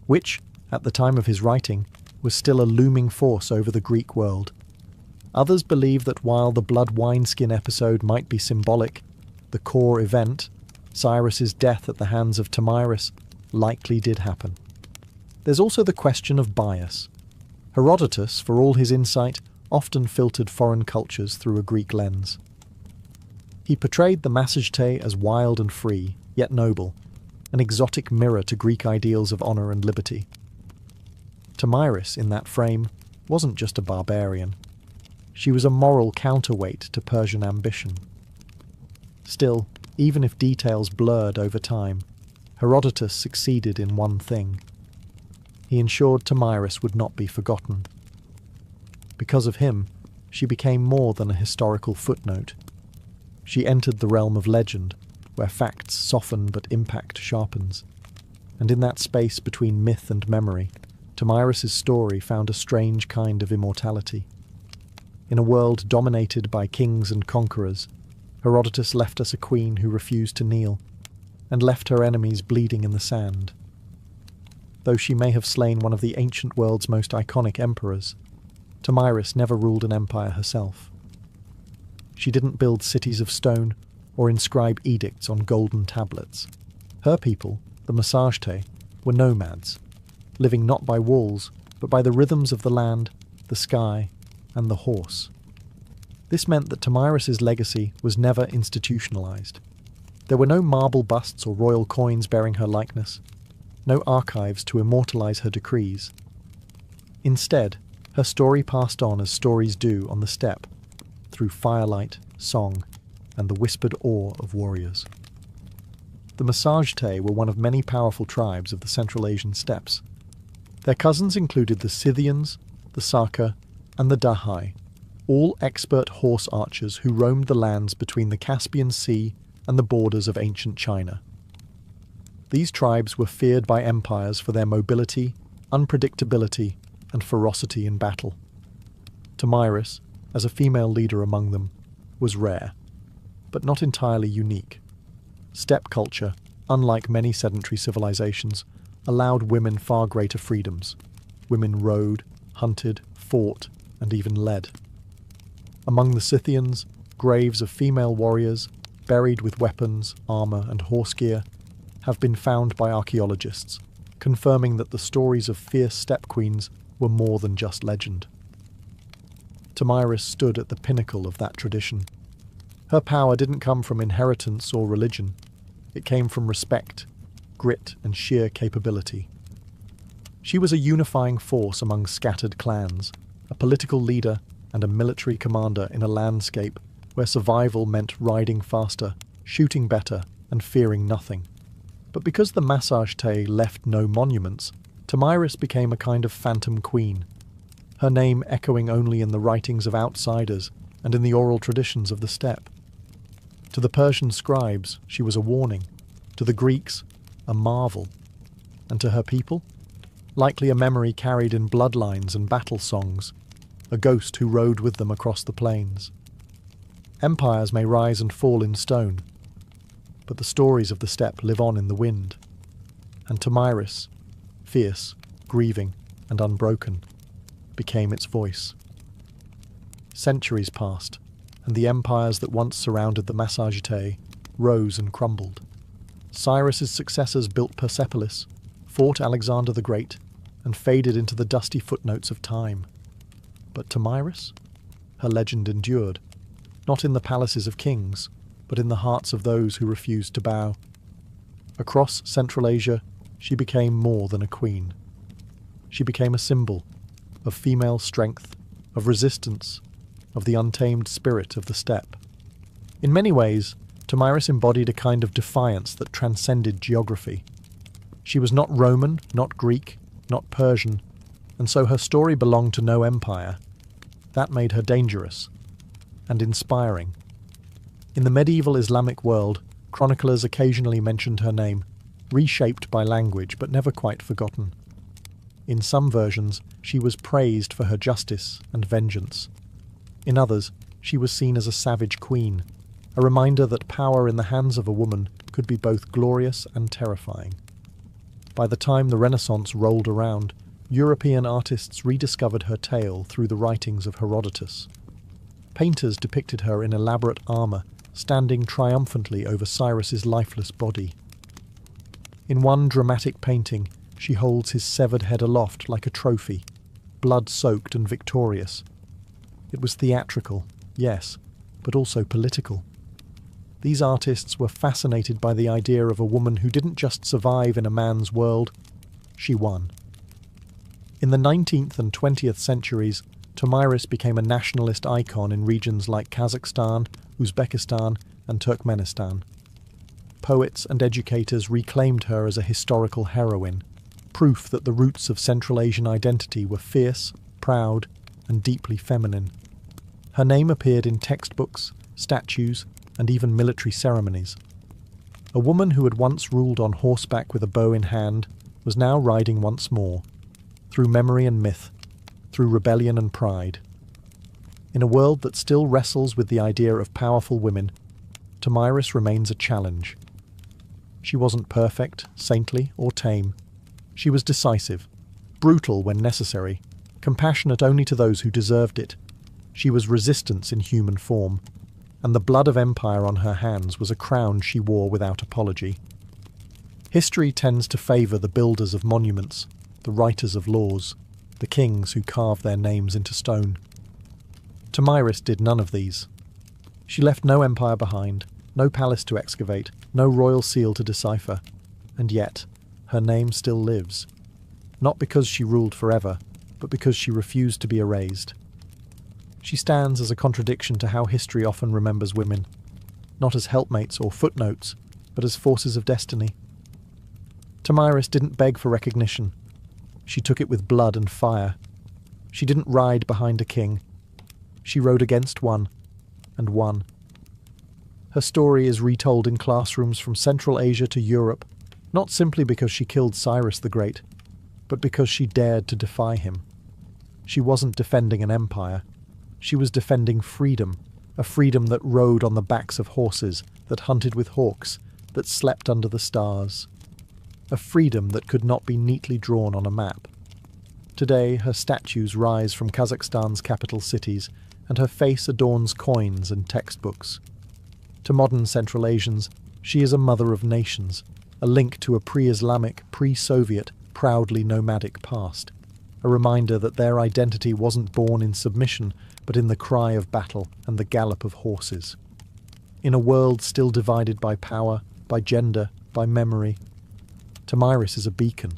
Speaker 1: which, at the time of his writing, was still a looming force over the Greek world. Others believe that while the blood wineskin episode might be symbolic, the core event, Cyrus's death at the hands of Tomyris, likely did happen. There's also the question of bias. Herodotus, for all his insight, often filtered foreign cultures through a Greek lens. He portrayed the Massagetei as wild and free, yet noble, an exotic mirror to Greek ideals of honour and liberty. Tomyris, in that frame, wasn't just a barbarian. She was a moral counterweight to Persian ambition. Still, even if details blurred over time, Herodotus succeeded in one thing. He ensured Tomyris would not be forgotten. Because of him, she became more than a historical footnote. She entered the realm of legend, where facts soften but impact sharpens. And in that space between myth and memory, Tomyris's story found a strange kind of immortality. In a world dominated by kings and conquerors, Herodotus left us a queen who refused to kneel, and left her enemies bleeding in the sand. Though she may have slain one of the ancient world's most iconic emperors, Tomyris never ruled an empire herself. She didn't build cities of stone or inscribe edicts on golden tablets. Her people, the Massagetei, were nomads, living not by walls, but by the rhythms of the land, the sky, and the horse. This meant that Tomyris's legacy was never institutionalized. There were no marble busts or royal coins bearing her likeness, no archives to immortalize her decrees. Instead, her story passed on as stories do on the steppe, through firelight, song, and the whispered awe of warriors. The Massagetæ were one of many powerful tribes of the Central Asian steppes. Their cousins included the Scythians, the Saka, and the Dahai, all expert horse archers who roamed the lands between the Caspian Sea and the borders of ancient China. These tribes were feared by empires for their mobility, unpredictability, and ferocity in battle. Tomyris, as a female leader among them, was rare, but not entirely unique. Steppe culture, unlike many sedentary civilizations, allowed women far greater freedoms. Women rode, hunted, fought, and even led. Among the Scythians, graves of female warriors, buried with weapons, armour, and horse gear, have been found by archaeologists, confirming that the stories of fierce steppe queens were more than just legend. Tomyris stood at the pinnacle of that tradition. Her power didn't come from inheritance or religion. It came from respect, grit, and sheer capability. She was a unifying force among scattered clans, a political leader and a military commander in a landscape where survival meant riding faster, shooting better, and fearing nothing. But because the Massagetæ left no monuments, Tomyris became a kind of phantom queen, her name echoing only in the writings of outsiders and in the oral traditions of the steppe. To the Persian scribes, she was a warning, to the Greeks, a marvel, and to her people, likely a memory carried in bloodlines and battle songs, a ghost who rode with them across the plains. Empires may rise and fall in stone, but the stories of the steppe live on in the wind, and Tomyris, fierce, grieving, and unbroken, became its voice. Centuries passed, and the empires that once surrounded the Massagetæ rose and crumbled. Cyrus's successors built Persepolis, fought Alexander the Great, and faded into the dusty footnotes of time. But Tomyris? Her legend endured, not in the palaces of kings, but in the hearts of those who refused to bow. Across Central Asia, she became more than a queen. She became a symbol of female strength, of resistance, of the untamed spirit of the steppe. In many ways, Tomyris embodied a kind of defiance that transcended geography. She was not Roman, not Greek, not Persian, and so her story belonged to no empire. That made her dangerous and inspiring. In the medieval Islamic world, chroniclers occasionally mentioned her name, reshaped by language but never quite forgotten. In some versions, she was praised for her justice and vengeance. In others, she was seen as a savage queen, a reminder that power in the hands of a woman could be both glorious and terrifying. By the time the Renaissance rolled around, European artists rediscovered her tale through the writings of Herodotus. Painters depicted her in elaborate armour, standing triumphantly over Cyrus's lifeless body. In one dramatic painting, she holds his severed head aloft like a trophy, blood-soaked and victorious. It was theatrical, yes, but also political. These artists were fascinated by the idea of a woman who didn't just survive in a man's world, she won. In the 19th and 20th centuries, Tomyris became a nationalist icon in regions like Kazakhstan, Uzbekistan, and Turkmenistan. Poets and educators reclaimed her as a historical heroine, proof that the roots of Central Asian identity were fierce, proud, and deeply feminine. Her name appeared in textbooks, statues, and even military ceremonies. A woman who had once ruled on horseback with a bow in hand was now riding once more, through memory and myth, through rebellion and pride. In a world that still wrestles with the idea of powerful women, Tomyris remains a challenge. She wasn't perfect, saintly, or tame. She was decisive, brutal when necessary, compassionate only to those who deserved it. She was resistance in human form, and the blood of empire on her hands was a crown she wore without apology. History tends to favour the builders of monuments, the writers of laws, the kings who carve their names into stone. Tomyris did none of these. She left no empire behind, no palace to excavate, no royal seal to decipher. And yet, her name still lives. Not because she ruled forever, but because she refused to be erased. She stands as a contradiction to how history often remembers women, not as helpmates or footnotes, but as forces of destiny. Tomyris didn't beg for recognition. She took it with blood and fire. She didn't ride behind a king. She rode against one, and won. Her story is retold in classrooms from Central Asia to Europe, not simply because she killed Cyrus the Great, but because she dared to defy him. She wasn't defending an empire. She was defending freedom, a freedom that rode on the backs of horses, that hunted with hawks, that slept under the stars. A freedom that could not be neatly drawn on a map. Today, her statues rise from Kazakhstan's capital cities, and her face adorns coins and textbooks. To modern Central Asians, she is a mother of nations, a link to a pre-Islamic, pre-Soviet, proudly nomadic past, a reminder that their identity wasn't born in submission, but in the cry of battle and the gallop of horses. In a world still divided by power, by gender, by memory, Tomyris is a beacon,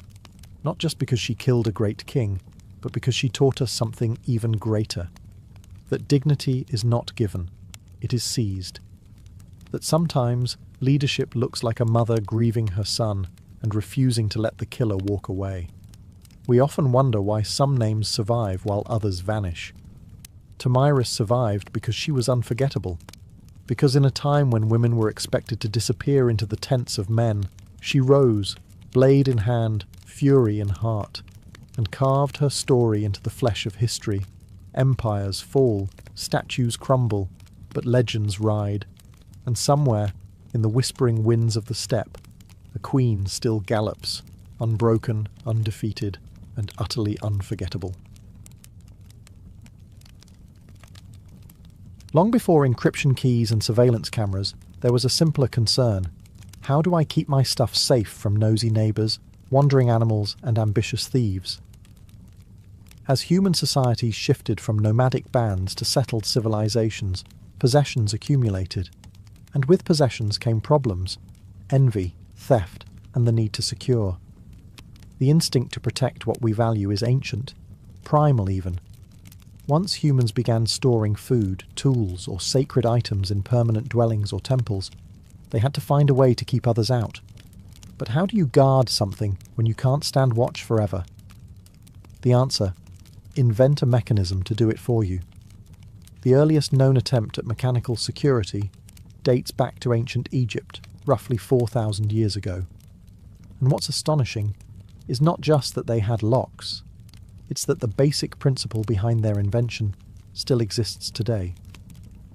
Speaker 1: not just because she killed a great king, but because she taught us something even greater. That dignity is not given, it is seized. That sometimes leadership looks like a mother grieving her son and refusing to let the killer walk away. We often wonder why some names survive while others vanish. Tomyris survived because she was unforgettable. Because in a time when women were expected to disappear into the tents of men, she rose, blade in hand, fury in heart, and carved her story into the flesh of history. Empires fall, statues crumble, but legends ride. And somewhere, in the whispering winds of the steppe, a queen still gallops, unbroken, undefeated, and utterly unforgettable. Long before encryption keys and surveillance cameras, there was a simpler concern. How do I keep my stuff safe from nosy neighbours, wandering animals, and ambitious thieves? As human society shifted from nomadic bands to settled civilizations, possessions accumulated. And with possessions came problems: envy, theft, and the need to secure. The instinct to protect what we value is ancient, primal even. Once humans began storing food, tools, or sacred items in permanent dwellings or temples, they had to find a way to keep others out. But how do you guard something when you can't stand watch forever? The answer: invent a mechanism to do it for you. The earliest known attempt at mechanical security dates back to ancient Egypt, roughly 4,000 years ago. And what's astonishing is not just that they had locks, it's that the basic principle behind their invention still exists today.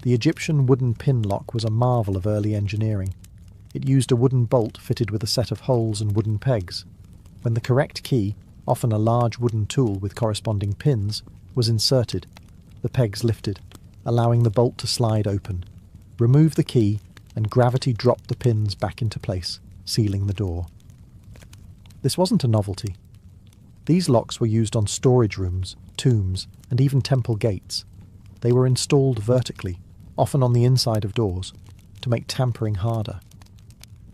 Speaker 1: The Egyptian wooden pin lock was a marvel of early engineering. It used a wooden bolt fitted with a set of holes and wooden pegs. When the correct key, often a large wooden tool with corresponding pins, was inserted, the pegs lifted, allowing the bolt to slide open. Remove the key, and gravity dropped the pins back into place, sealing the door. This wasn't a novelty. These locks were used on storage rooms, tombs, and even temple gates. They were installed vertically, often on the inside of doors, to make tampering harder.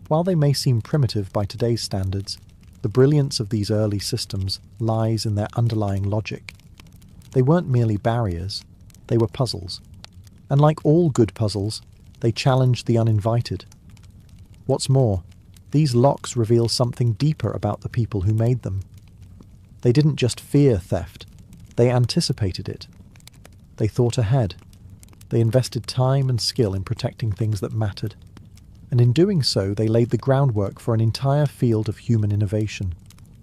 Speaker 1: While they may seem primitive by today's standards, the brilliance of these early systems lies in their underlying logic. They weren't merely barriers, they were puzzles. And like all good puzzles, they challenged the uninvited. What's more, these locks reveal something deeper about the people who made them. They didn't just fear theft, they anticipated it. They thought ahead. They invested time and skill in protecting things that mattered. And in doing so, they laid the groundwork for an entire field of human innovation: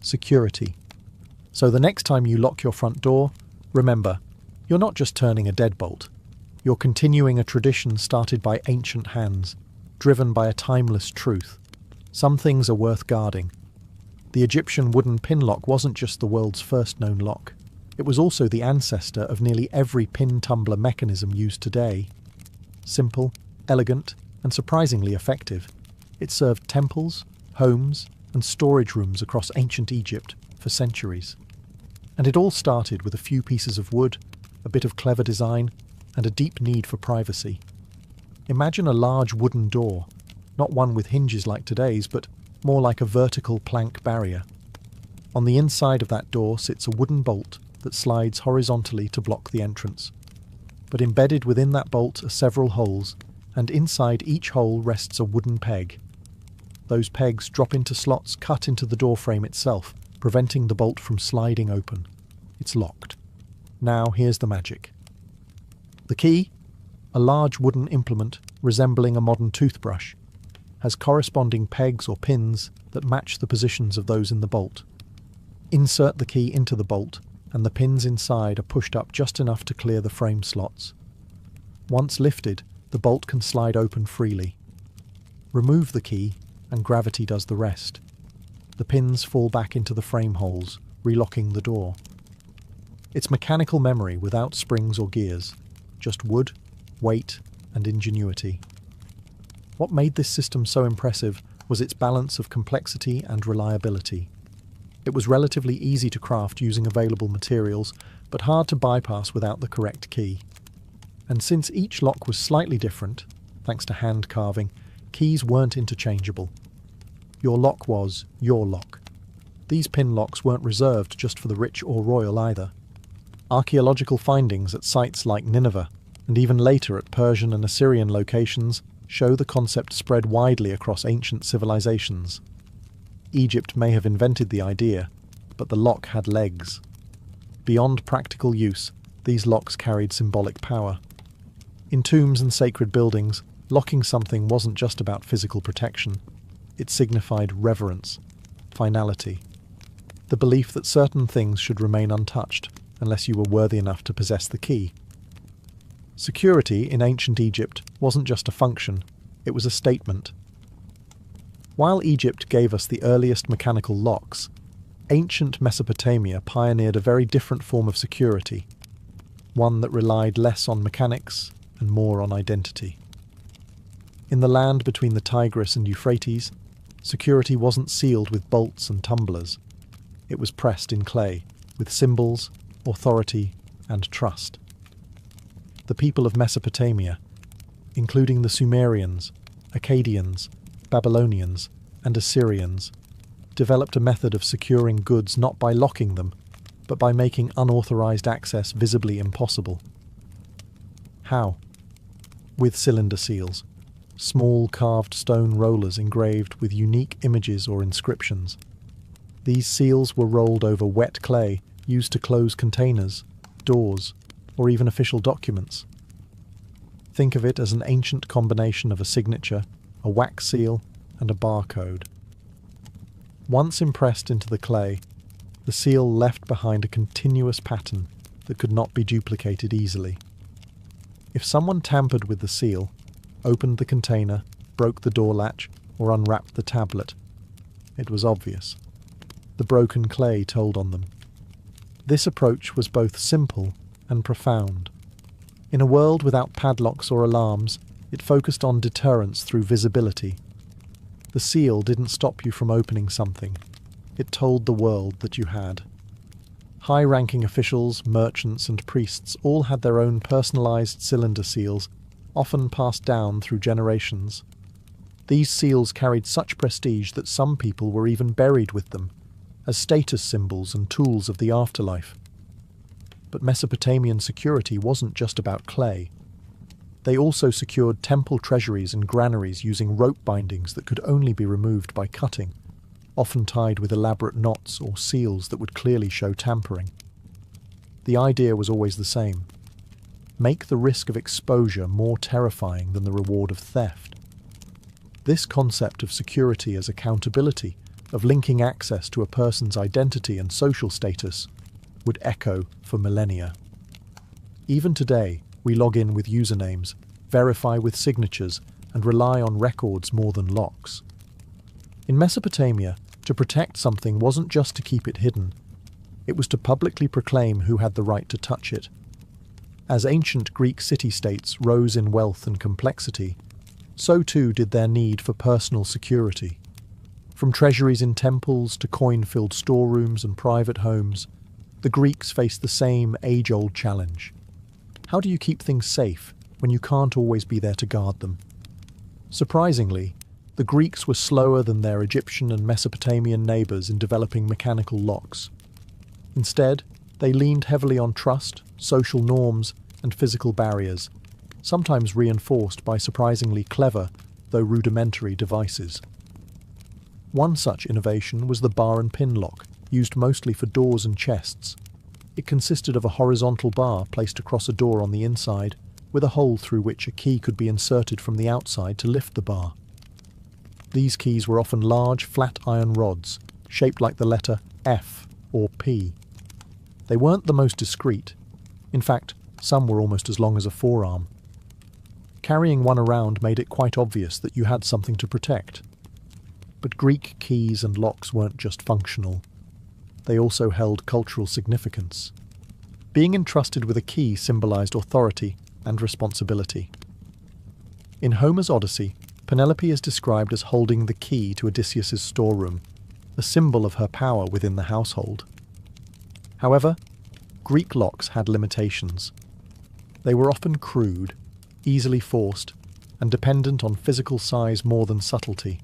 Speaker 1: security. So the next time you lock your front door, remember, you're not just turning a deadbolt. You're continuing a tradition started by ancient hands, driven by a timeless truth. Some things are worth guarding. The Egyptian wooden pin lock wasn't just the world's first known lock. It was also the ancestor of nearly every pin tumbler mechanism used today. Simple, elegant, and surprisingly effective, it served temples, homes, and storage rooms across ancient Egypt for centuries. And it all started with a few pieces of wood, a bit of clever design, and a deep need for privacy. Imagine a large wooden door, not one with hinges like today's, but more like a vertical plank barrier. On the inside of that door sits a wooden bolt that slides horizontally to block the entrance. But embedded within that bolt are several holes, and inside each hole rests a wooden peg. Those pegs drop into slots cut into the door frame itself, preventing the bolt from sliding open. It's locked. Now here's the magic. The key, a large wooden implement resembling a modern toothbrush, has corresponding pegs or pins that match the positions of those in the bolt. Insert the key into the bolt, and the pins inside are pushed up just enough to clear the frame slots. Once lifted, the bolt can slide open freely. Remove the key, and gravity does the rest. The pins fall back into the frame holes, relocking the door. It's mechanical memory without springs or gears, just wood, weight, and ingenuity. What made this system so impressive was its balance of complexity and reliability. It was relatively easy to craft using available materials, but hard to bypass without the correct key. And since each lock was slightly different, thanks to hand carving, keys weren't interchangeable. Your lock was your lock. These pin locks weren't reserved just for the rich or royal either. Archaeological findings at sites like Nineveh, and even later at Persian and Assyrian locations, show the concept spread widely across ancient civilizations. Egypt may have invented the idea, but the lock had legs. Beyond practical use, these locks carried symbolic power. In tombs and sacred buildings, locking something wasn't just about physical protection. It signified reverence, finality, the belief that certain things should remain untouched unless you were worthy enough to possess the key. Security in ancient Egypt wasn't just a function, it was a statement. While Egypt gave us the earliest mechanical locks, ancient Mesopotamia pioneered a very different form of security, one that relied less on mechanics and more on identity. In the land between the Tigris and Euphrates, security wasn't sealed with bolts and tumblers. It was pressed in clay, with symbols, authority, and trust. The people of Mesopotamia, including the Sumerians, Akkadians, Babylonians, and Assyrians, developed a method of securing goods not by locking them, but by making unauthorized access visibly impossible. How? With cylinder seals, small carved stone rollers engraved with unique images or inscriptions. These seals were rolled over wet clay used to close containers, doors, or even official documents. Think of it as an ancient combination of a signature, a wax seal, and a barcode. Once impressed into the clay, the seal left behind a continuous pattern that could not be duplicated easily. If someone tampered with the seal, opened the container, broke the door latch, or unwrapped the tablet, it was obvious. The broken clay told on them. This approach was both simple and profound. In a world without padlocks or alarms, it focused on deterrence through visibility. The seal didn't stop you from opening something. It told the world that you had. High-ranking officials, merchants, and priests all had their own personalized cylinder seals, often passed down through generations. These seals carried such prestige that some people were even buried with them, as status symbols and tools of the afterlife. But Mesopotamian security wasn't just about clay. They also secured temple treasuries and granaries using rope bindings that could only be removed by cutting, often tied with elaborate knots or seals that would clearly show tampering. The idea was always the same: make the risk of exposure more terrifying than the reward of theft. This concept of security as accountability, of linking access to a person's identity and social status, would echo for millennia. Even today, we log in with usernames, verify with signatures, and rely on records more than locks. In Mesopotamia, to protect something wasn't just to keep it hidden, it was to publicly proclaim who had the right to touch it. As ancient Greek city-states rose in wealth and complexity, so too did their need for personal security. From treasuries in temples to coin-filled storerooms and private homes, the Greeks faced the same age-old challenge. How do you keep things safe when you can't always be there to guard them. Surprisingly, the Greeks were slower than their Egyptian and Mesopotamian neighbours in developing mechanical locks. Instead, they leaned heavily on trust, social norms, and physical barriers, sometimes reinforced by surprisingly clever, though rudimentary, devices. One such innovation was the bar and pin lock, used mostly for doors and chests. It consisted of a horizontal bar placed across a door on the inside, with a hole through which a key could be inserted from the outside to lift the bar. These keys were often large, flat iron rods, shaped like the letter F or P. They weren't the most discreet. In fact, some were almost as long as a forearm. Carrying one around made it quite obvious that you had something to protect. But Greek keys and locks weren't just functional. They also held cultural significance. Being entrusted with a key symbolized authority and responsibility. In Homer's Odyssey, Penelope is described as holding the key to Odysseus's storeroom, a symbol of her power within the household. However, Greek locks had limitations. They were often crude, easily forced, and dependent on physical size more than subtlety.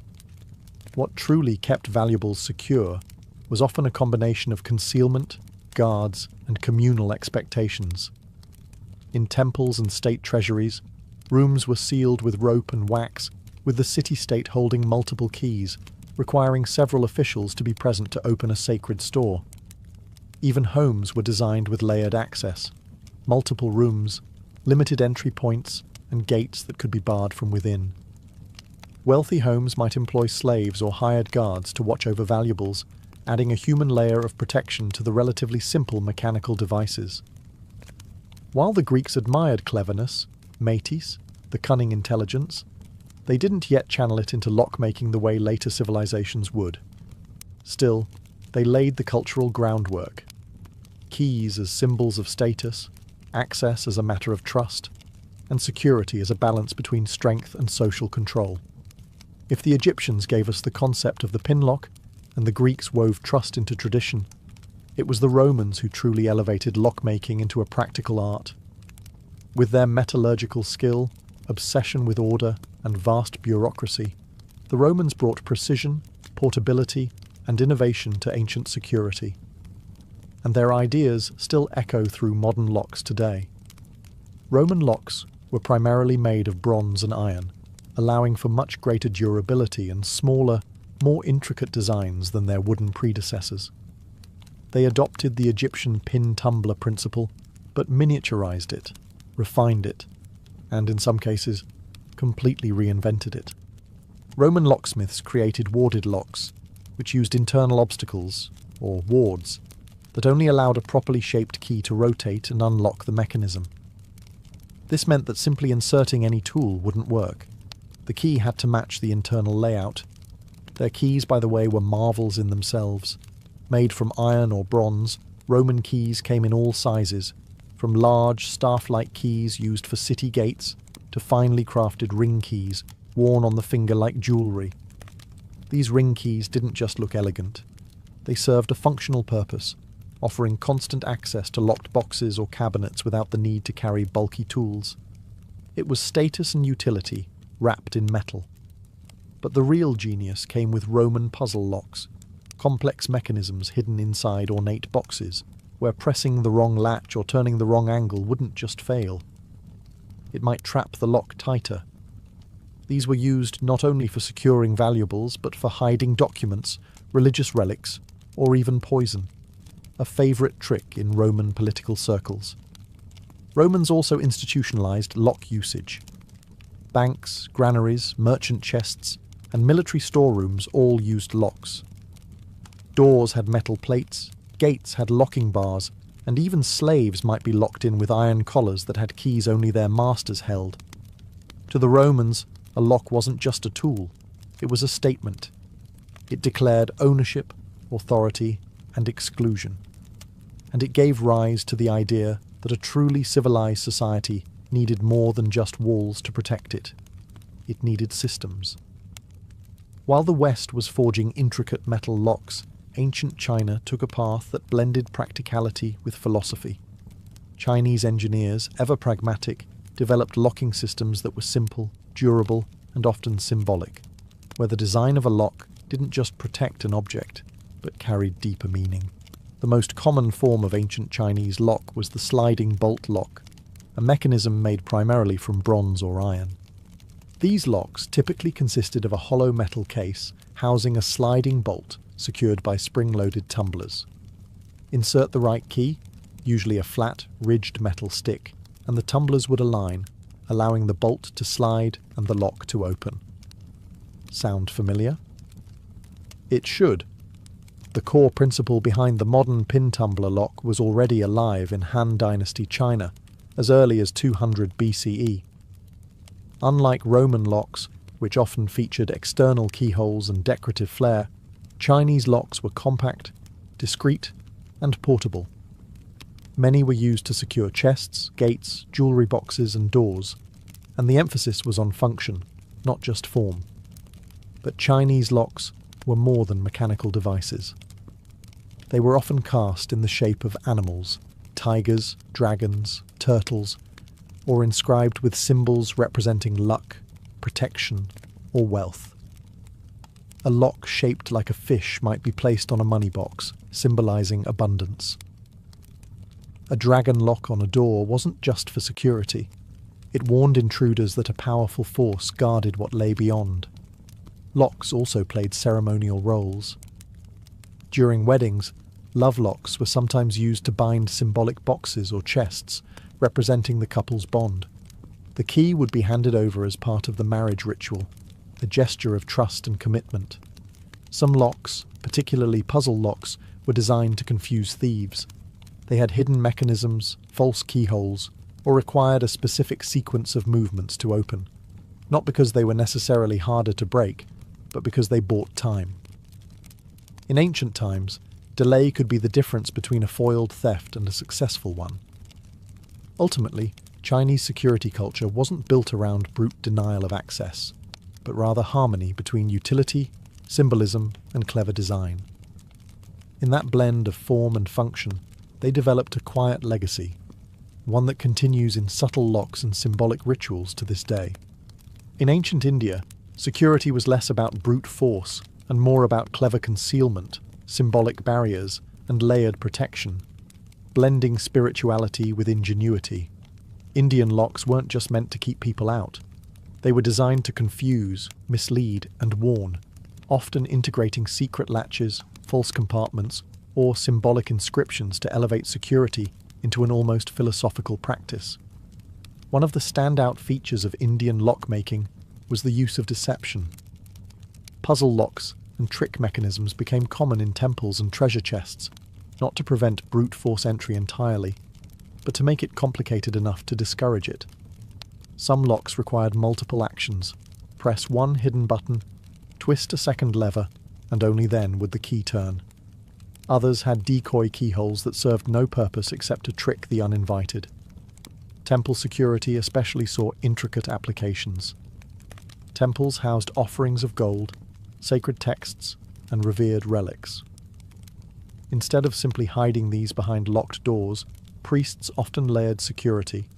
Speaker 1: What truly kept valuables secure was often a combination of concealment, guards, and communal expectations. In temples and state treasuries, rooms were sealed with rope and wax, with the city-state holding multiple keys, requiring several officials to be present to open a sacred store. Even homes were designed with layered access, multiple rooms, limited entry points, and gates that could be barred from within. Wealthy homes might employ slaves or hired guards to watch over valuables, adding a human layer of protection to the relatively simple mechanical devices. While the Greeks admired cleverness, metis, the cunning intelligence, they didn't yet channel it into lock-making the way later civilizations would. Still, they laid the cultural groundwork. Keys as symbols of status, access as a matter of trust, and security as a balance between strength and social control. If the Egyptians gave us the concept of the pin lock, and the Greeks wove trust into tradition, it was the Romans who truly elevated lock-making into a practical art. With their metallurgical skill, obsession with order, and vast bureaucracy, the Romans brought precision, portability, and innovation to ancient security. And their ideas still echo through modern locks today. Roman locks were primarily made of bronze and iron, allowing for much greater durability and smaller, more intricate designs than their wooden predecessors. They adopted the Egyptian pin-tumbler principle, but miniaturized it, refined it, and in some cases, completely reinvented it. Roman locksmiths created warded locks, which used internal obstacles, or wards, that only allowed a properly shaped key to rotate and unlock the mechanism. This meant that simply inserting any tool wouldn't work. The key had to match the internal layout. Their keys, by the way, were marvels in themselves. Made from iron or bronze, Roman keys came in all sizes, from large, staff-like keys used for city gates to finely crafted ring keys worn on the finger like jewellery. These ring keys didn't just look elegant. They served a functional purpose, offering constant access to locked boxes or cabinets without the need to carry bulky tools. It was status and utility, wrapped in metal. But the real genius came with Roman puzzle locks, complex mechanisms hidden inside ornate boxes, where pressing the wrong latch or turning the wrong angle wouldn't just fail. It might trap the lock tighter. These were used not only for securing valuables, but for hiding documents, religious relics, or even poison, a favourite trick in Roman political circles. Romans also institutionalized lock usage. Banks, granaries, merchant chests, and military storerooms all used locks. Doors had metal plates, gates had locking bars, and even slaves might be locked in with iron collars that had keys only their masters held. To the Romans, a lock wasn't just a tool, it was a statement. It declared ownership, authority, and exclusion. And it gave rise to the idea that a truly civilized society needed more than just walls to protect it. It needed systems. While the West was forging intricate metal locks, ancient China took a path that blended practicality with philosophy. Chinese engineers, ever pragmatic, developed locking systems that were simple, durable, and often symbolic, where the design of a lock didn't just protect an object, but carried deeper meaning. The most common form of ancient Chinese lock was the sliding bolt lock, a mechanism made primarily from bronze or iron. These locks typically consisted of a hollow metal case housing a sliding bolt secured by spring-loaded tumblers. Insert the right key, usually a flat, ridged metal stick, and the tumblers would align, allowing the bolt to slide and the lock to open. Sound familiar? It should. The core principle behind the modern pin tumbler lock was already alive in Han Dynasty China, as early as 200 BCE. Unlike Roman locks, which often featured external keyholes and decorative flair, Chinese locks were compact, discreet, and portable. Many were used to secure chests, gates, jewellery boxes, and doors, and the emphasis was on function, not just form. But Chinese locks were more than mechanical devices. They were often cast in the shape of animals, tigers, dragons, turtles, or inscribed with symbols representing luck, protection, or wealth. A lock shaped like a fish might be placed on a money box, symbolizing abundance. A dragon lock on a door wasn't just for security. It warned intruders that a powerful force guarded what lay beyond. Locks also played ceremonial roles. During weddings, love locks were sometimes used to bind symbolic boxes or chests, representing the couple's bond. The key would be handed over as part of the marriage ritual, a gesture of trust and commitment. Some locks, particularly puzzle locks, were designed to confuse thieves. They had hidden mechanisms, false keyholes, or required a specific sequence of movements to open, not because they were necessarily harder to break, but because they bought time. In ancient times, delay could be the difference between a foiled theft and a successful one. Ultimately, Chinese security culture wasn't built around brute denial of access, but rather harmony between utility, symbolism, and clever design. In that blend of form and function, they developed a quiet legacy, one that continues in subtle locks and symbolic rituals to this day. In ancient India, security was less about brute force and more about clever concealment, symbolic barriers, and layered protection, blending spirituality with ingenuity. Indian locks weren't just meant to keep people out. They were designed to confuse, mislead, and warn, often integrating secret latches, false compartments, or symbolic inscriptions to elevate security into an almost philosophical practice. One of the standout features of Indian lockmaking was the use of deception. Puzzle locks and trick mechanisms became common in temples and treasure chests, not to prevent brute force entry entirely, but to make it complicated enough to discourage it. Some locks required multiple actions. Press one hidden button, twist a second lever, and only then would the key turn. Others had decoy keyholes that served no purpose except to trick the uninvited. Temple security especially saw intricate applications. Temples housed offerings of gold, sacred texts, and revered relics. Instead of simply hiding these behind locked doors, priests often layered security,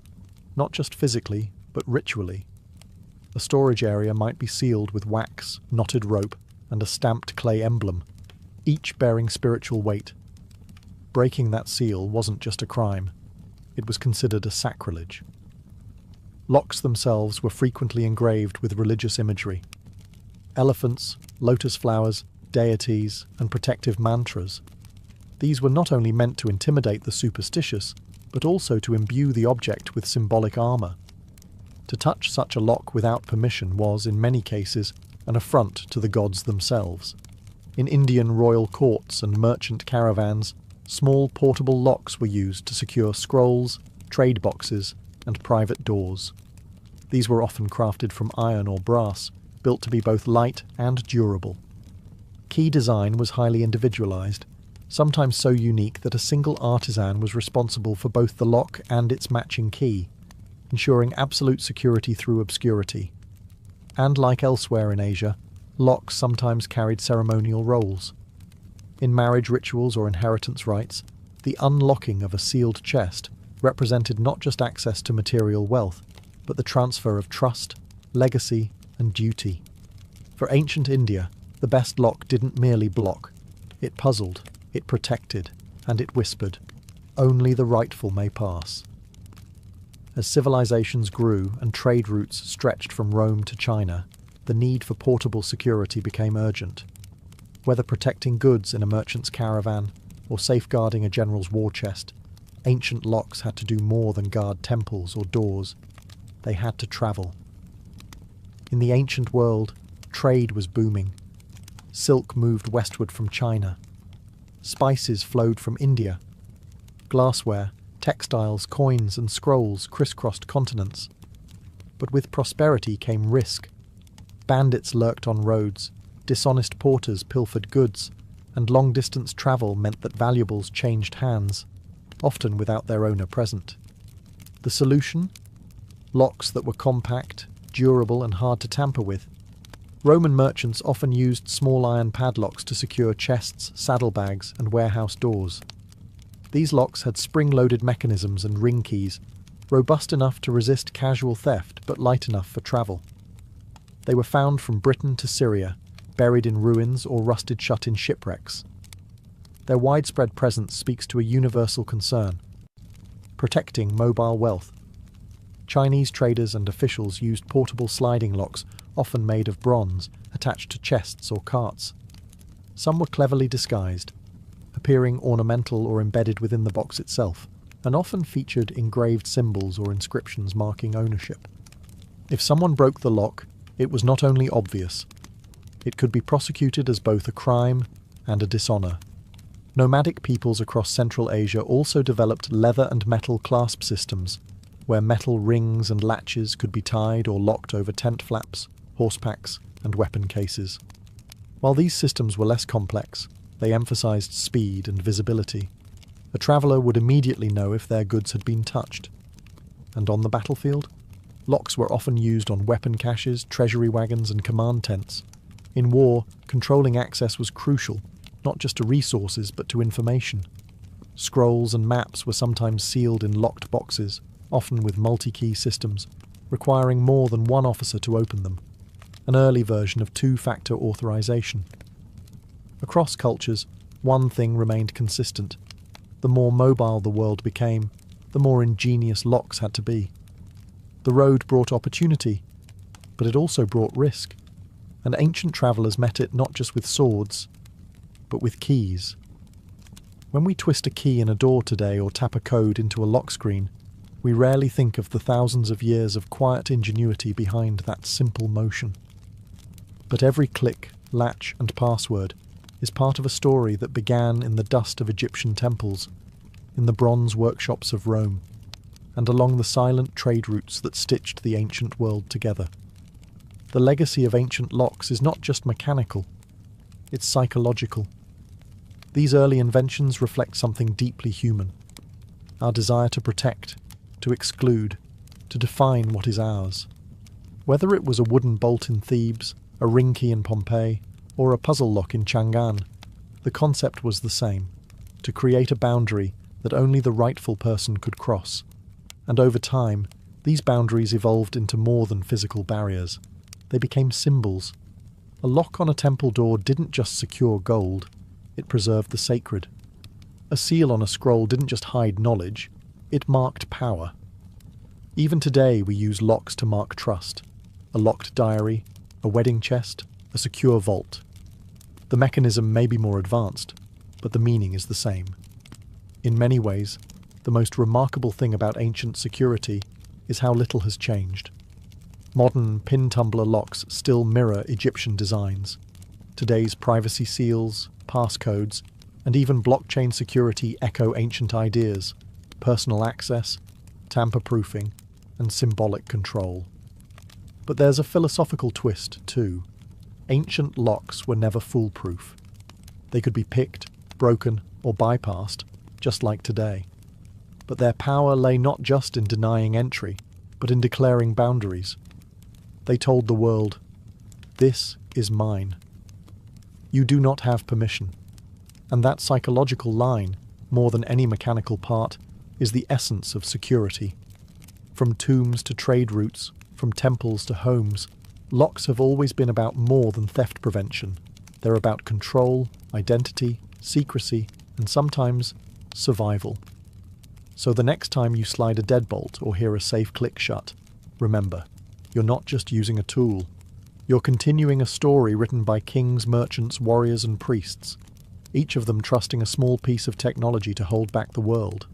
Speaker 1: not just physically, but ritually. A storage area might be sealed with wax, knotted rope, and a stamped clay emblem, each bearing spiritual weight. Breaking that seal wasn't just a crime, it was considered a sacrilege. Locks themselves were frequently engraved with religious imagery. Elephants, lotus flowers, deities, and protective mantras. These were not only meant to intimidate the superstitious, but also to imbue the object with symbolic armour. To touch such a lock without permission was, in many cases, an affront to the gods themselves. In Indian royal courts and merchant caravans, small portable locks were used to secure scrolls, trade boxes, and private doors. These were often crafted from iron or brass, built to be both light and durable. Key design was highly individualized, sometimes so unique that a single artisan was responsible for both the lock and its matching key, ensuring absolute security through obscurity. And like elsewhere in Asia, locks sometimes carried ceremonial roles. In marriage rituals or inheritance rites, the unlocking of a sealed chest represented not just access to material wealth, but the transfer of trust, legacy, and duty. For ancient India, the best lock didn't merely block. It puzzled, it protected, and it whispered, "Only the rightful may pass." As civilizations grew and trade routes stretched from Rome to China, the need for portable security became urgent. Whether protecting goods in a merchant's caravan or safeguarding a general's war chest, ancient locks had to do more than guard temples or doors. They had to travel. In the ancient world, trade was booming. Silk moved westward from China. Spices flowed from India. Glassware, textiles, coins, and scrolls crisscrossed continents. But with prosperity came risk. Bandits lurked on roads, dishonest porters pilfered goods, and long-distance travel meant that valuables changed hands, often without their owner present. The solution? Locks that were compact, durable, and hard to tamper with. Roman merchants often used small iron padlocks to secure chests, saddlebags, and warehouse doors. These locks had spring-loaded mechanisms and ring keys, robust enough to resist casual theft but light enough for travel. They were found from Britain to Syria, buried in ruins or rusted shut in shipwrecks. Their widespread presence speaks to a universal concern: protecting mobile wealth. Chinese traders and officials used portable sliding locks, often made of bronze, attached to chests or carts. Some were cleverly disguised, appearing ornamental or embedded within the box itself, and often featured engraved symbols or inscriptions marking ownership. If someone broke the lock, it was not only obvious. It could be prosecuted as both a crime and a dishonor. Nomadic peoples across Central Asia also developed leather and metal clasp systems, where metal rings and latches could be tied or locked over tent flaps, horse packs, and weapon cases. While these systems were less complex, they emphasized speed and visibility. A traveler would immediately know if their goods had been touched. And on the battlefield, locks were often used on weapon caches, treasury wagons, and command tents. In war, controlling access was crucial, not just to resources but to information. Scrolls and maps were sometimes sealed in locked boxes, often with multi-key systems, requiring more than one officer to open them, an early version of two-factor authorization. Across cultures, one thing remained consistent. The more mobile the world became, the more ingenious locks had to be. The road brought opportunity, but it also brought risk, and ancient travellers met it not just with swords, but with keys. When we twist a key in a door today or tap a code into a lock screen, we rarely think of the thousands of years of quiet ingenuity behind that simple motion. But every click, latch, and password is part of a story that began in the dust of Egyptian temples, in the bronze workshops of Rome, and along the silent trade routes that stitched the ancient world together. The legacy of ancient locks is not just mechanical, it's psychological. These early inventions reflect something deeply human: our desire to protect, to exclude, to define what is ours. Whether it was a wooden bolt in Thebes, a ring key in Pompeii, or a puzzle lock in Chang'an, the concept was the same: to create a boundary that only the rightful person could cross. And over time, these boundaries evolved into more than physical barriers. They became symbols. A lock on a temple door didn't just secure gold, it preserved the sacred. A seal on a scroll didn't just hide knowledge, it marked power. Even today we use locks to mark trust: a locked diary, a wedding chest, a secure vault. The mechanism may be more advanced, but the meaning is the same. In many ways, the most remarkable thing about ancient security is how little has changed. Modern pin-tumbler locks still mirror Egyptian designs. Today's privacy seals, passcodes, and even blockchain security echo ancient ideas: personal access, tamper-proofing, and symbolic control. But there's a philosophical twist, too. Ancient locks were never foolproof. They could be picked, broken, or bypassed, just like today. But their power lay not just in denying entry, but in declaring boundaries. They told the world, "This is mine. You do not have permission." And that psychological line, more than any mechanical part, is the essence of security. From tombs to trade routes, from temples to homes, locks have always been about more than theft prevention. They're about control, identity, secrecy, and sometimes survival. So the next time you slide a deadbolt or hear a safe click shut, remember, you're not just using a tool. You're continuing a story written by kings, merchants, warriors, and priests, each of them trusting a small piece of technology to hold back the world.